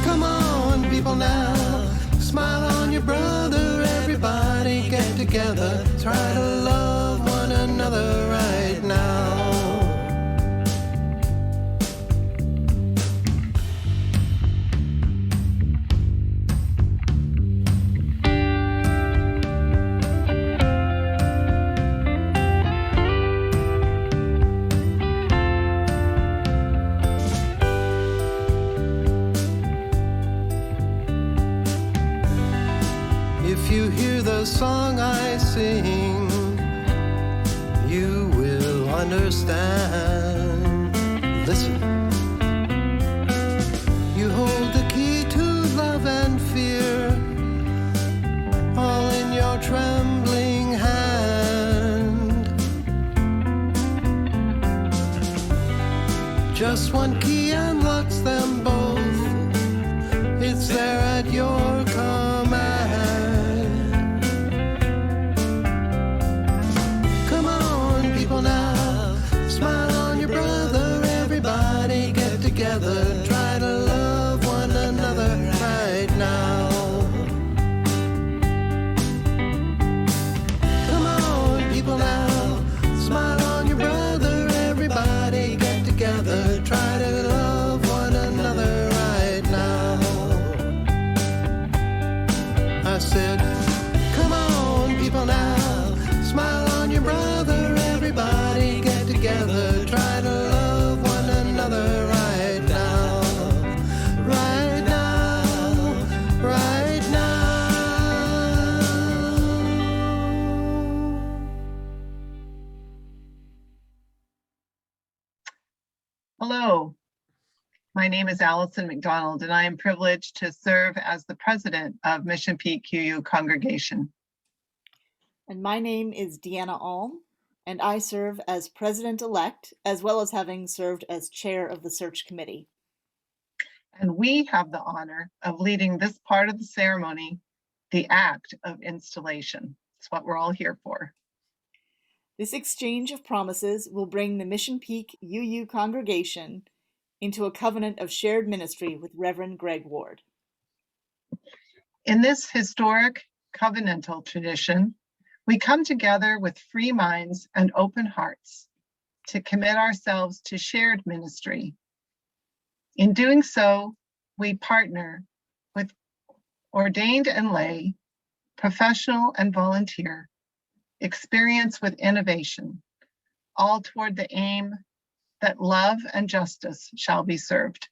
Come on, people, now smile on your brother. Everybody get together, try to love one another right now. If you hear the song I sing, you will understand. Listen. You hold the key to love and fear, all in your trembling hand. Just one key unlocks them both. It's there at your command. Come on, people, now smile on your brother. Everybody get together, try to love one another right now. Come on, people, now smile on your brother. Everybody get together, try to love one another right now. I said, come on, people, now smile on your brother. Everybody get together, try to love one another right now. Right now, right now. Hello, my name is Allison McDonald, and I am privileged to serve as the president of Mission Peak UU Congregation. And my name is Deanna Alm, and I serve as president-elect, as well as having served as chair of the search committee. And we have the honor of leading this part of the ceremony, the act of installation. It's what we're all here for. This exchange of promises will bring the Mission Peak UU congregation into a covenant of shared ministry with Reverend Greg Ward. In this historic covenantal tradition, we come together with free minds and open hearts to commit ourselves to shared ministry. In doing so, we partner with ordained and lay, professional and volunteer, experience with innovation, all toward the aim that love and justice shall be served.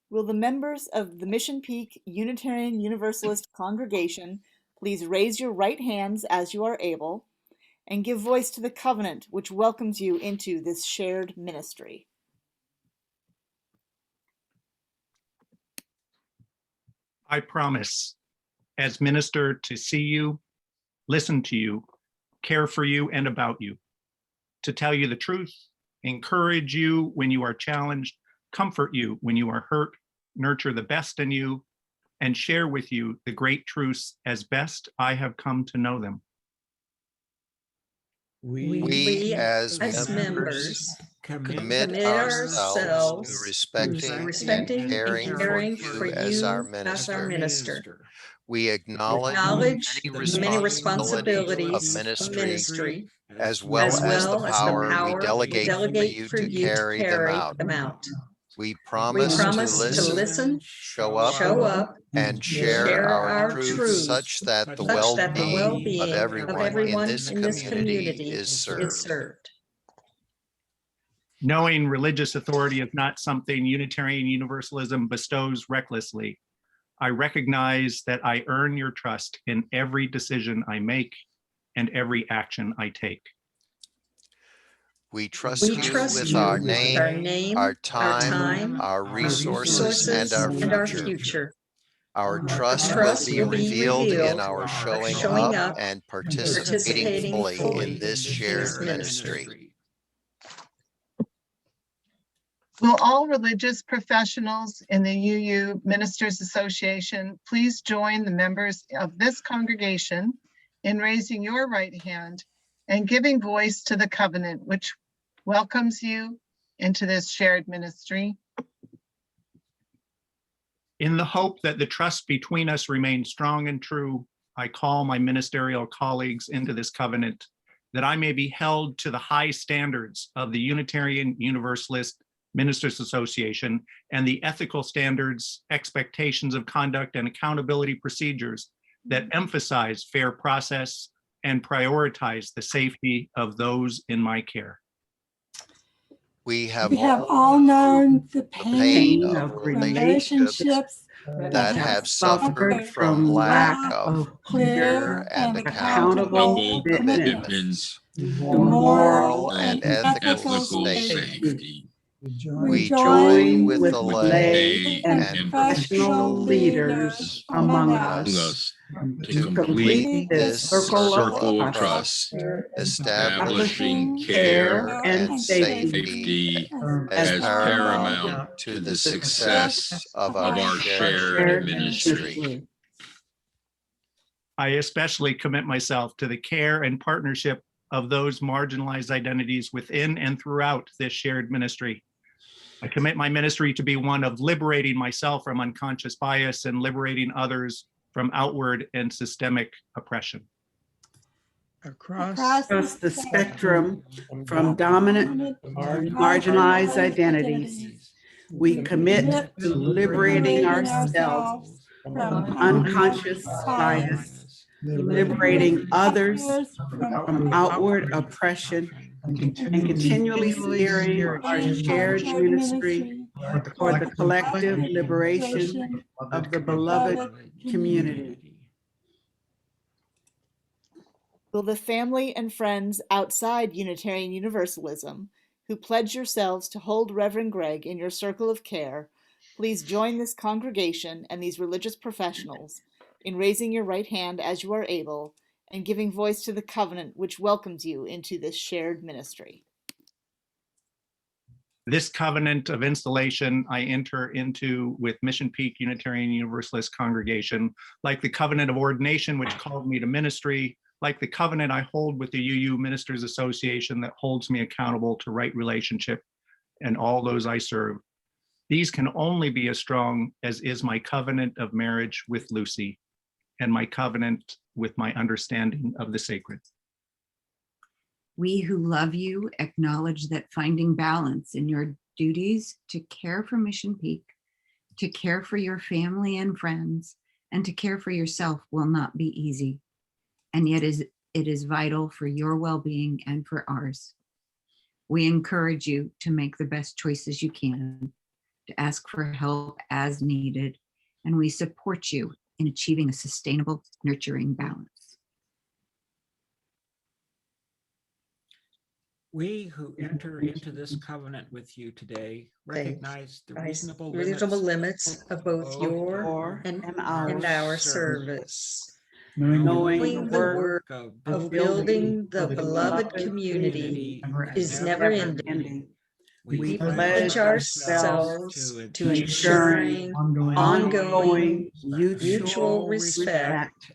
Will the members of the Mission Peak Unitarian Universalist congregation please raise your right hands as you are able and give voice to the covenant which welcomes you into this shared ministry. I promise, as minister, to see you, listen to you, care for you and about you, to tell you the truth, encourage you when you are challenged, comfort you when you are hurt, nurture the best in you, and share with you the great truths as best I have come to know them. We as members members commit ourselves to respecting and caring for you as our minister. We acknowledge the many responsibilities of ministry, as well as the power we delegate for you to carry them out. We promise to listen, show up, and share our truths such that the well-being of everyone in this community is served. Knowing religious authority is not something Unitarian Universalism bestows recklessly. I recognize that I earn your trust in every decision I make and every action I take. We trust you with our name, our time, our resources, and our future. Our trust will be revealed in our showing up and participating fully in this shared ministry. Will all religious professionals in the UU Ministers Association please join the members of this congregation in raising your right hand and giving voice to the covenant which welcomes you into this shared ministry? In the hope that the trust between us remains strong and true, I call my ministerial colleagues into this covenant, that I may be held to the high standards of the Unitarian Universalist Ministers Association and the ethical standards, expectations of conduct, and accountability procedures that emphasize fair process and prioritize the safety of those in my care. We have all known the pain pain of of relationships that have suffered from lack of clear and accountable commitments to moral and ethical safety. We join with the lay and professional leaders among us to complete this circle of trust, establishing care and safety as paramount to the success of our shared ministry. I especially commit myself to the care and partnership of those marginalized identities within and throughout this shared ministry. I commit my ministry to be one of liberating myself from unconscious bias and liberating others from outward and systemic oppression. Across the spectrum from dominant to marginalized identities, we commit to liberating ourselves from unconscious bias, liberating others from outward oppression, and continually steering our shared ministry toward the collective liberation of the beloved community. Will the family and friends outside Unitarian Universalism who pledge yourselves to hold Reverend Greg in your circle of care please join this congregation and these religious professionals in raising your right hand as you are able and giving voice to the covenant which welcomes you into this shared ministry. This covenant of installation I enter into with Mission Peak Unitarian Universalist Congregation, like the covenant of ordination which called me to ministry, like the covenant I hold with the UU Ministers Association that holds me accountable to right relationship and all those I serve. These can only be as strong as is my covenant of marriage with Lucy and my covenant with my understanding of the sacred. We who love you acknowledge that finding balance in your duties to care for Mission Peak, to care for your family and friends, and to care for yourself will not be easy. And yet it is vital for your well-being and for ours. We encourage you to make the best choices you can, to ask for help as needed, and we support you in achieving a sustainable, nurturing balance. We who enter into this covenant with you today recognize the reasonable reasonable limits limits of both your and our service, knowing the work of building the beloved community is never ending. We pledge ourselves to ensuring ongoing mutual respect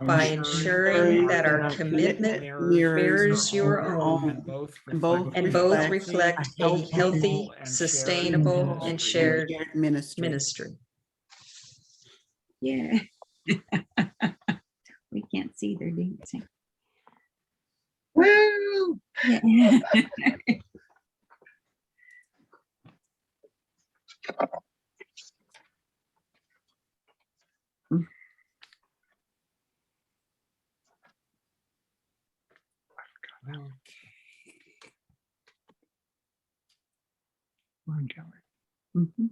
by ensuring that our commitment mirrors your own and both reflect a healthy, sustainable, and shared ministry. Yeah. We can't see their dancing. Woo! Yeah. Mhm.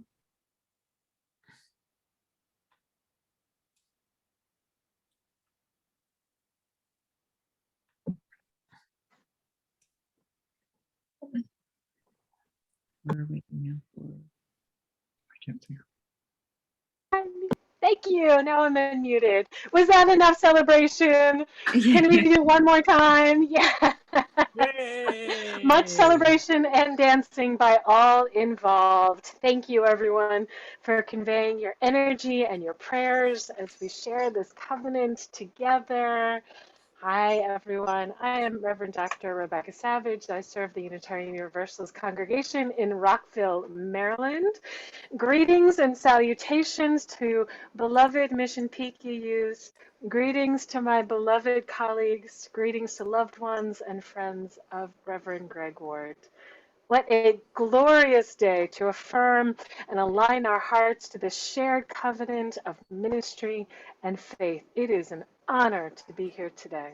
Where are we now for? I can't see her. Thank you. Now I'm unmuted. Was that enough celebration? Can we do one more time? Yeah. Much celebration and dancing by all involved. Thank you, everyone, for conveying your energy and your prayers as we share this covenant together. Hi, everyone. I am Reverend Dr. Rebecca Savage. I serve the Unitarian Universalist congregation in Rockville, Maryland. Greetings and salutations to beloved Mission Peak UUs. Greetings to my beloved colleagues. Greetings to loved ones and friends of Reverend Greg Ward. What a glorious day to affirm and align our hearts to the shared covenant of ministry and faith. It is an honor to be here today.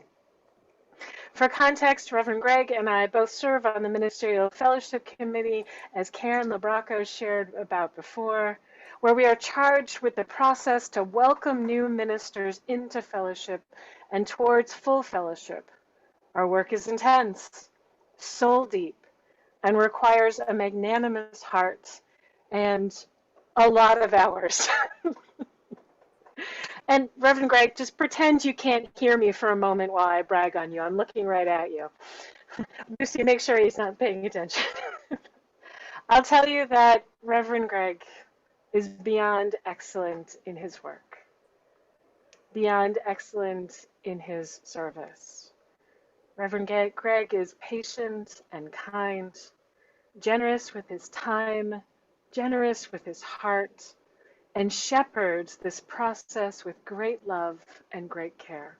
For context, Reverend Greg and I both serve on the Ministerial Fellowship Committee, as Karen Labraco shared about before, where we are charged with the process to welcome new ministers into fellowship and towards full fellowship. Our work is intense, soul deep, and requires a magnanimous heart and a lot of hours. And Reverend Greg, just pretend you can't hear me for a moment while I brag on you. I'm looking right at you. Lucy, make sure he's not paying attention. I'll tell you that Reverend Greg is beyond excellent in his work, beyond excellent in his service. Reverend Greg is patient and kind, generous with his time, generous with his heart, and shepherds this process with great love and great care.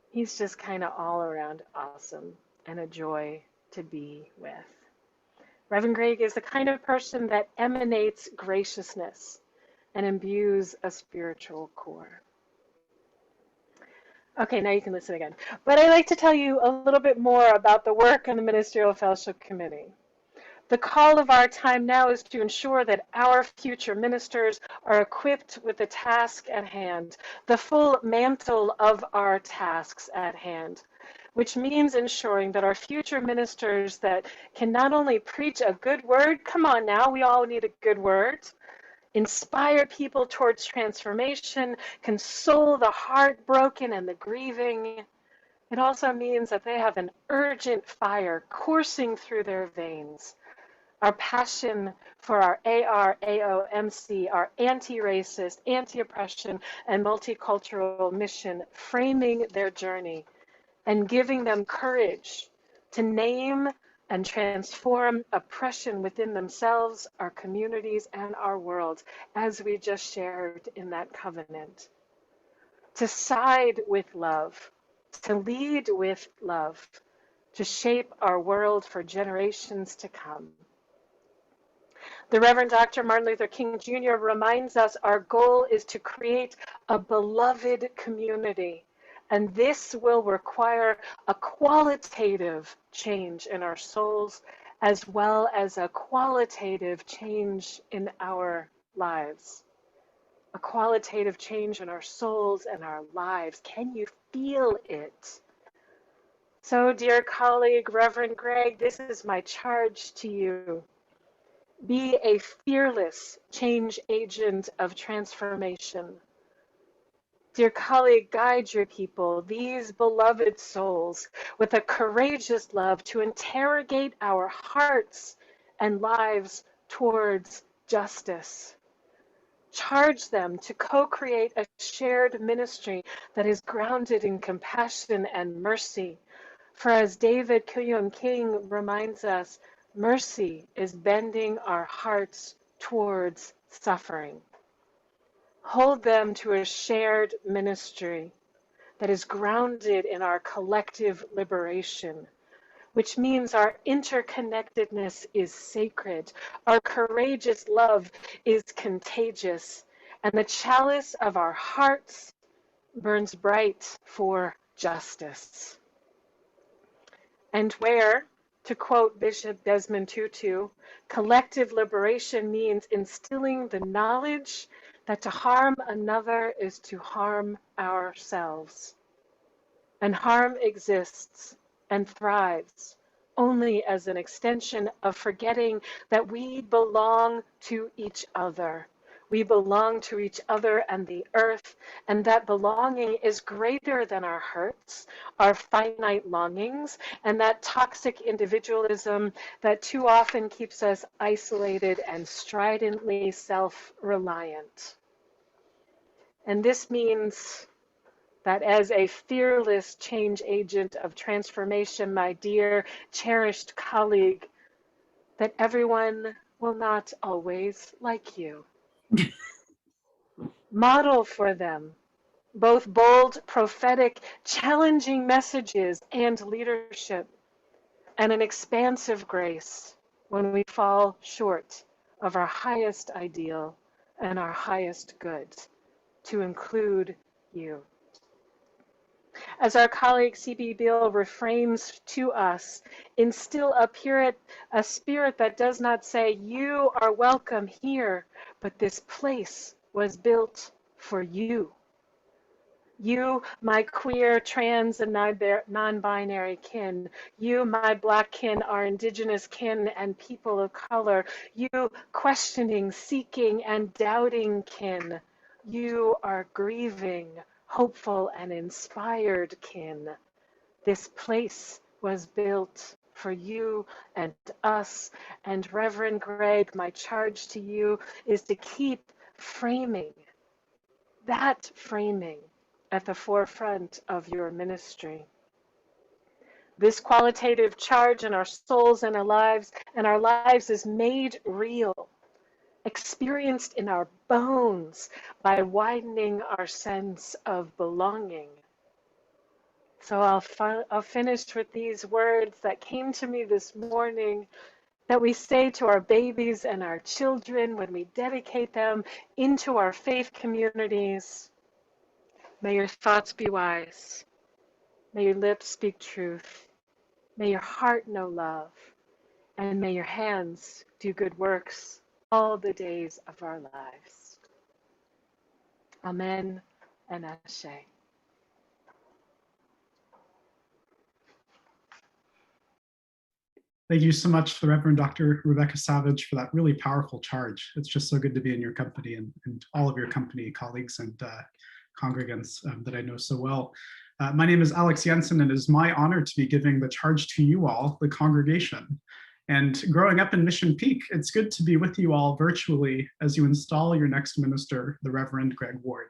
He's just kind of all around awesome and a joy to be with. Reverend Greg is the kind of person that emanates graciousness and imbues a spiritual core. Okay, now you can listen again. But I'd like to tell you a little bit more about the work on the Ministerial Fellowship Committee. The call of our time now is to ensure that our future ministers are equipped with the task at hand, the full mantle of our tasks at hand, which means ensuring that our future ministers that can not only preach a good word, come on now, we all need a good word, inspire people towards transformation, console the heartbroken and the grieving. It also means that they have an urgent fire coursing through their veins. Our passion for our ARAOMC, our anti-racist, anti-oppression, and multicultural mission, framing their journey and giving them courage to name and transform oppression within themselves, our communities, and our world, as we just shared in that covenant. To side with love, to lead with love, to shape our world for generations to come. The Reverend Dr. Martin Luther King Jr. reminds us our goal is to create a beloved community, and this will require a qualitative change in our souls as well as a qualitative change in our lives. A qualitative change in our souls and our lives. Can you feel it? So, dear colleague, Reverend Greg, this is my charge to you. Be a fearless change agent of transformation. Dear colleague, guide your people, these beloved souls, with a courageous love to interrogate our hearts and lives towards justice. Charge them to co-create a shared ministry that is grounded in compassion and mercy. For as David Kuyun King reminds us, mercy is bending our hearts towards suffering. Hold them to a shared ministry that is grounded in our collective liberation, which means our interconnectedness is sacred, our courageous love is contagious, and the chalice of our hearts burns bright for justice. And where, to quote Bishop Desmond Tutu, collective liberation means instilling the knowledge that to harm another is to harm ourselves. And harm exists and thrives only as an extension of forgetting that we belong to each other. We belong to each other and the earth, and that belonging is greater than our hurts, our finite longings, and that toxic individualism that too often keeps us isolated and stridently self-reliant. And this means that as a fearless change agent of transformation, my dear, cherished colleague, that everyone will not always like you. Model for them both bold, prophetic, challenging messages and leadership, and an expansive grace when we fall short of our highest ideal and our highest good, to include you. As our colleague C.B. Beale refrains to us, instill a spirit that does not say, you are welcome here, but this place was built for you. You, my queer, trans, and non-binary kin. You, my Black kin, our Indigenous kin and people of color. You, questioning, seeking, and doubting kin. You are grieving, hopeful, and inspired kin. This place was built for you and us. And Reverend Greg, my charge to you is to keep framing, that framing, at the forefront of your ministry. This qualitative charge in our souls and our lives is made real, experienced in our bones by widening our sense of belonging. So I'll finish with these words that came to me this morning that we say to our babies and our children when we dedicate them into our faith communities. May your thoughts be wise. May your lips speak truth. May your heart know love. And may your hands do good works all the days of our lives. Amen and Ashe. Thank you so much, the Reverend Dr. Rebecca Savage, for that really powerful charge. It's just so good to be in your company and all of your company colleagues and congregants that I know so well. My name is Alex Jensen, and it is my honor to be giving the charge to you all, the congregation. And growing up in Mission Peak, it's good to be with you all virtually as you install your next minister, the Reverend Greg Ward.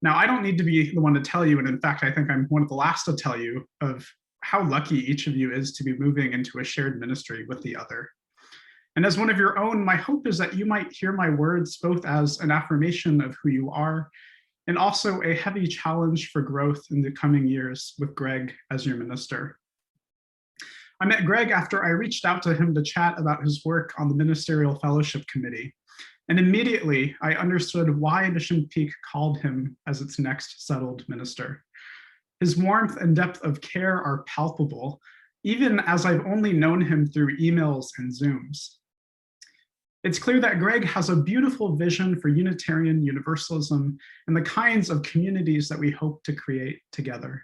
Now, I don't need to be the one to tell you, and in fact, I think I'm one of the last to tell you of how lucky each of you is to be moving into a shared ministry with the other. And as one of your own, my hope is that you might hear my words both as an affirmation of who you are, and also a heavy challenge for growth in the coming years with Greg as your minister. I met Greg after I reached out to him to chat about his work on the Ministerial Fellowship Committee. And immediately I understood why Mission Peak called him as its next settled minister. His warmth and depth of care are palpable, even as I've only known him through emails and Zooms. It's clear that Greg has a beautiful vision for Unitarian Universalism and the kinds of communities that we hope to create together.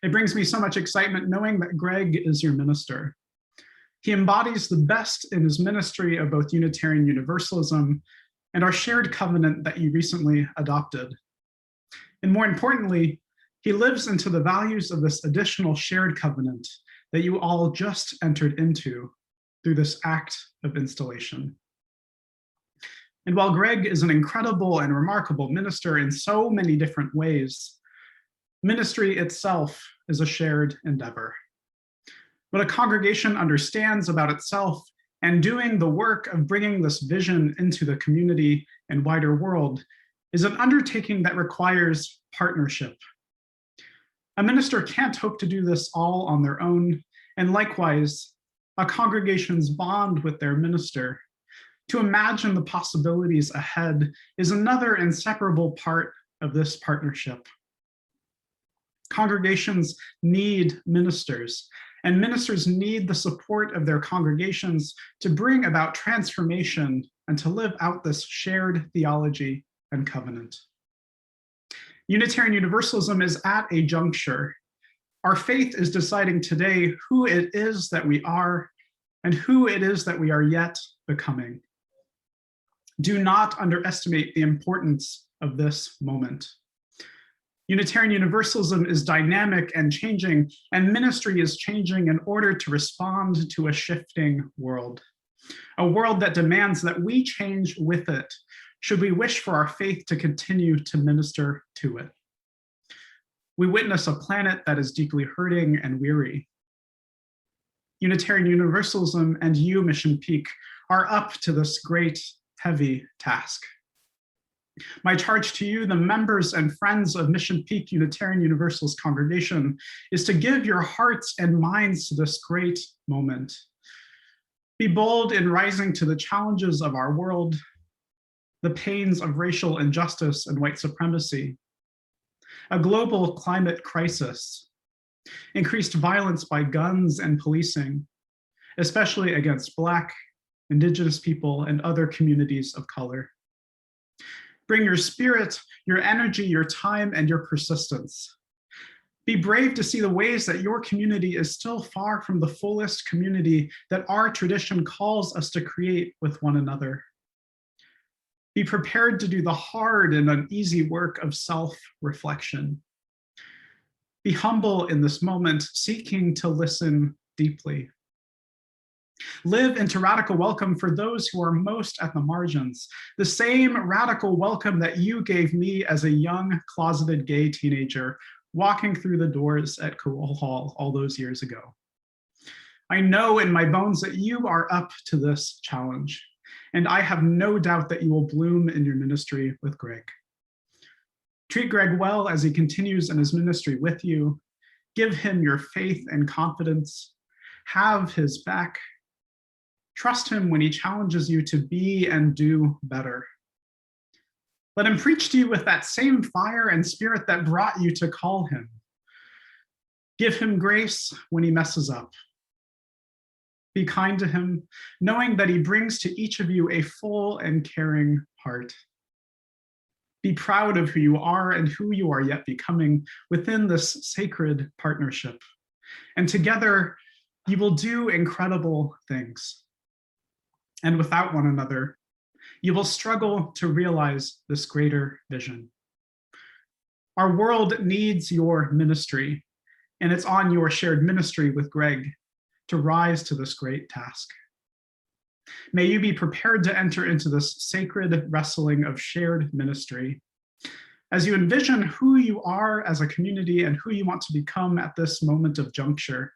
It brings me so much excitement knowing that Greg is your minister. He embodies the best in his ministry of both Unitarian Universalism and our shared covenant that you recently adopted. And more importantly, he lives into the values of this additional shared covenant that you all just entered into through this act of installation. And while Greg is an incredible and remarkable minister in so many different ways, ministry itself is a shared endeavor. What a congregation understands about itself and doing the work of bringing this vision into the community and wider world is an undertaking that requires partnership. A minister can't hope to do this all on their own, and likewise, a congregation's bond with their minister to imagine the possibilities ahead is another inseparable part of this partnership. Congregations need ministers, and ministers need the support of their congregations to bring about transformation and to live out this shared theology and covenant. Unitarian Universalism is at a juncture. Our faith is deciding today who it is that we are and who it is that we are yet becoming. Do not underestimate the importance of this moment. Unitarian Universalism is dynamic and changing, and ministry is changing in order to respond to a shifting world. A world that demands that we change with it, should we wish for our faith to continue to minister to it. We witness a planet that is deeply hurting and weary. Unitarian Universalism and you, Mission Peak, are up to this great, heavy task. My charge to you, the members and friends of Mission Peak Unitarian Universalist Congregation, is to give your hearts and minds to this great moment. Be bold in rising to the challenges of our world, the pains of racial injustice and white supremacy, a global climate crisis, increased violence by guns and policing, especially against Black, Indigenous people, and other communities of color. Bring your spirit, your energy, your time, and your persistence. Be brave to see the ways that your community is still far from the fullest community that our tradition calls us to create with one another. Be prepared to do the hard and uneasy work of self-reflection. Be humble in this moment, seeking to listen deeply. Live into radical welcome for those who are most at the margins, the same radical welcome that you gave me as a young, closeted gay teenager walking through the doors at Cool Hall all those years ago. I know in my bones that you are up to this challenge, and I have no doubt that you will bloom in your ministry with Greg. Treat Greg well as he continues in his ministry with you. Give him your faith and confidence. Have his back. Trust him when he challenges you to be and do better. Let him preach to you with that same fire and spirit that brought you to call him. Give him grace when he messes up. Be kind to him, knowing that he brings to each of you a full and caring heart. Be proud of who you are and who you are yet becoming within this sacred partnership. And together, you will do incredible things. And without one another, you will struggle to realize this greater vision. Our world needs your ministry, and it's on your shared ministry with Greg to rise to this great task. May you be prepared to enter into this sacred wrestling of shared ministry. As you envision who you are as a community and who you want to become at this moment of juncture,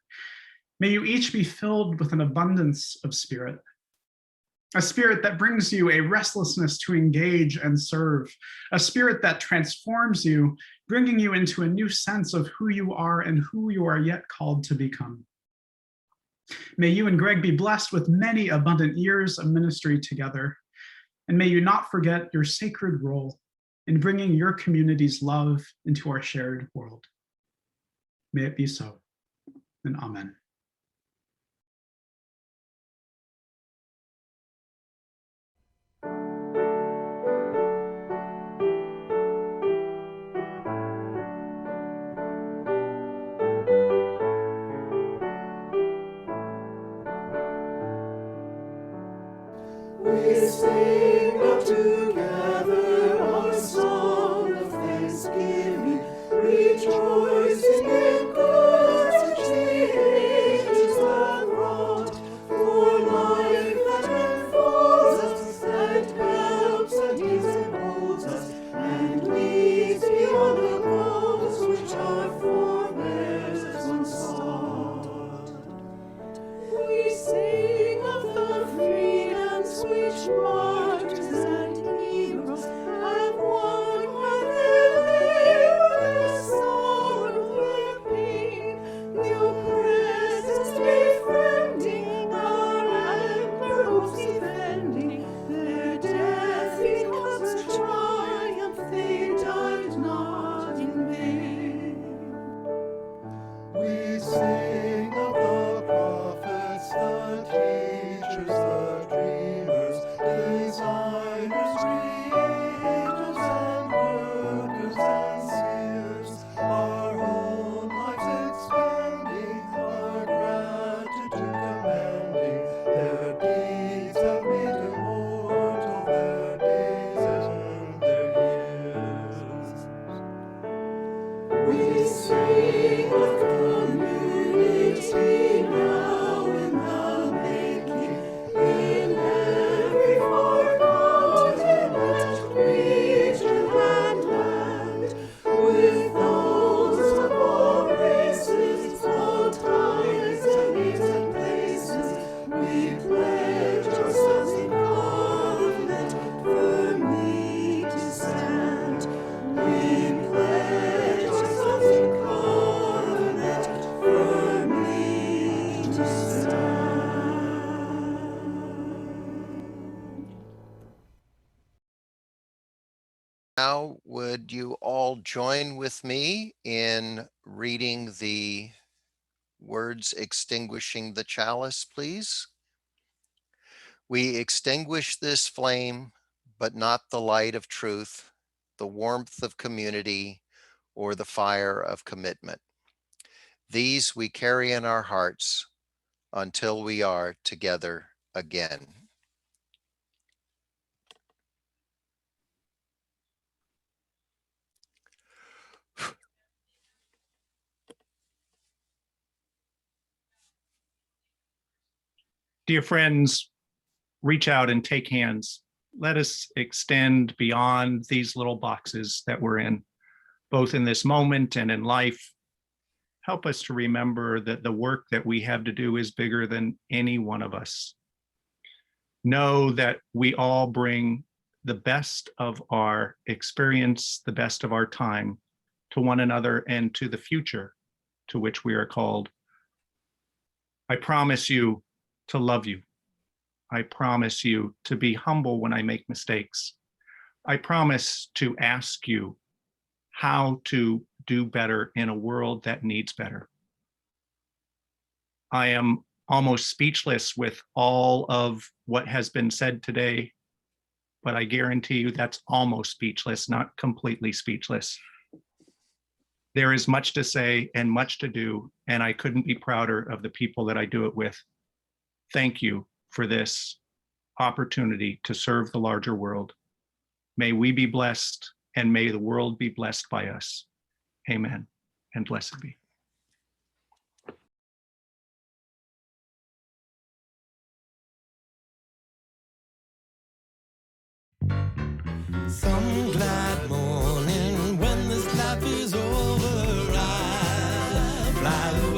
may you each be filled with an abundance of spirit. A spirit that brings you a restlessness to engage and serve, a spirit that transforms you, bringing you into a new sense of who you are and who you are yet called to become. May you and Greg be blessed with many abundant years of ministry together, and may you not forget your sacred role in bringing your community's love into our shared world. May it be so, and amen. Now, would you all join with me in reading the words extinguishing the chalice, please? We extinguish this flame, but not the light of truth, the warmth of community, or the fire of commitment. These we carry in our hearts until we are together again. Dear friends, reach out and take hands. Let us extend beyond these little boxes that we're in, both in this moment and in life. Help us to remember that the work that we have to do is bigger than any one of us. Know that we all bring the best of our experience, the best of our time to one another and to the future to which we are called. I promise you to love you. I promise you to be humble when I make mistakes. I promise to ask you how to do better in a world that needs better. I am almost speechless with all of what has been said today, but I guarantee you that's almost speechless, not completely speechless. There is much to say and much to do, and I couldn't be prouder of the people that I do it with. Thank you for this opportunity to serve the larger world. May we be blessed, and may the world be blessed by us. Amen, and blessed be. Some glad morning when this life is over, I fly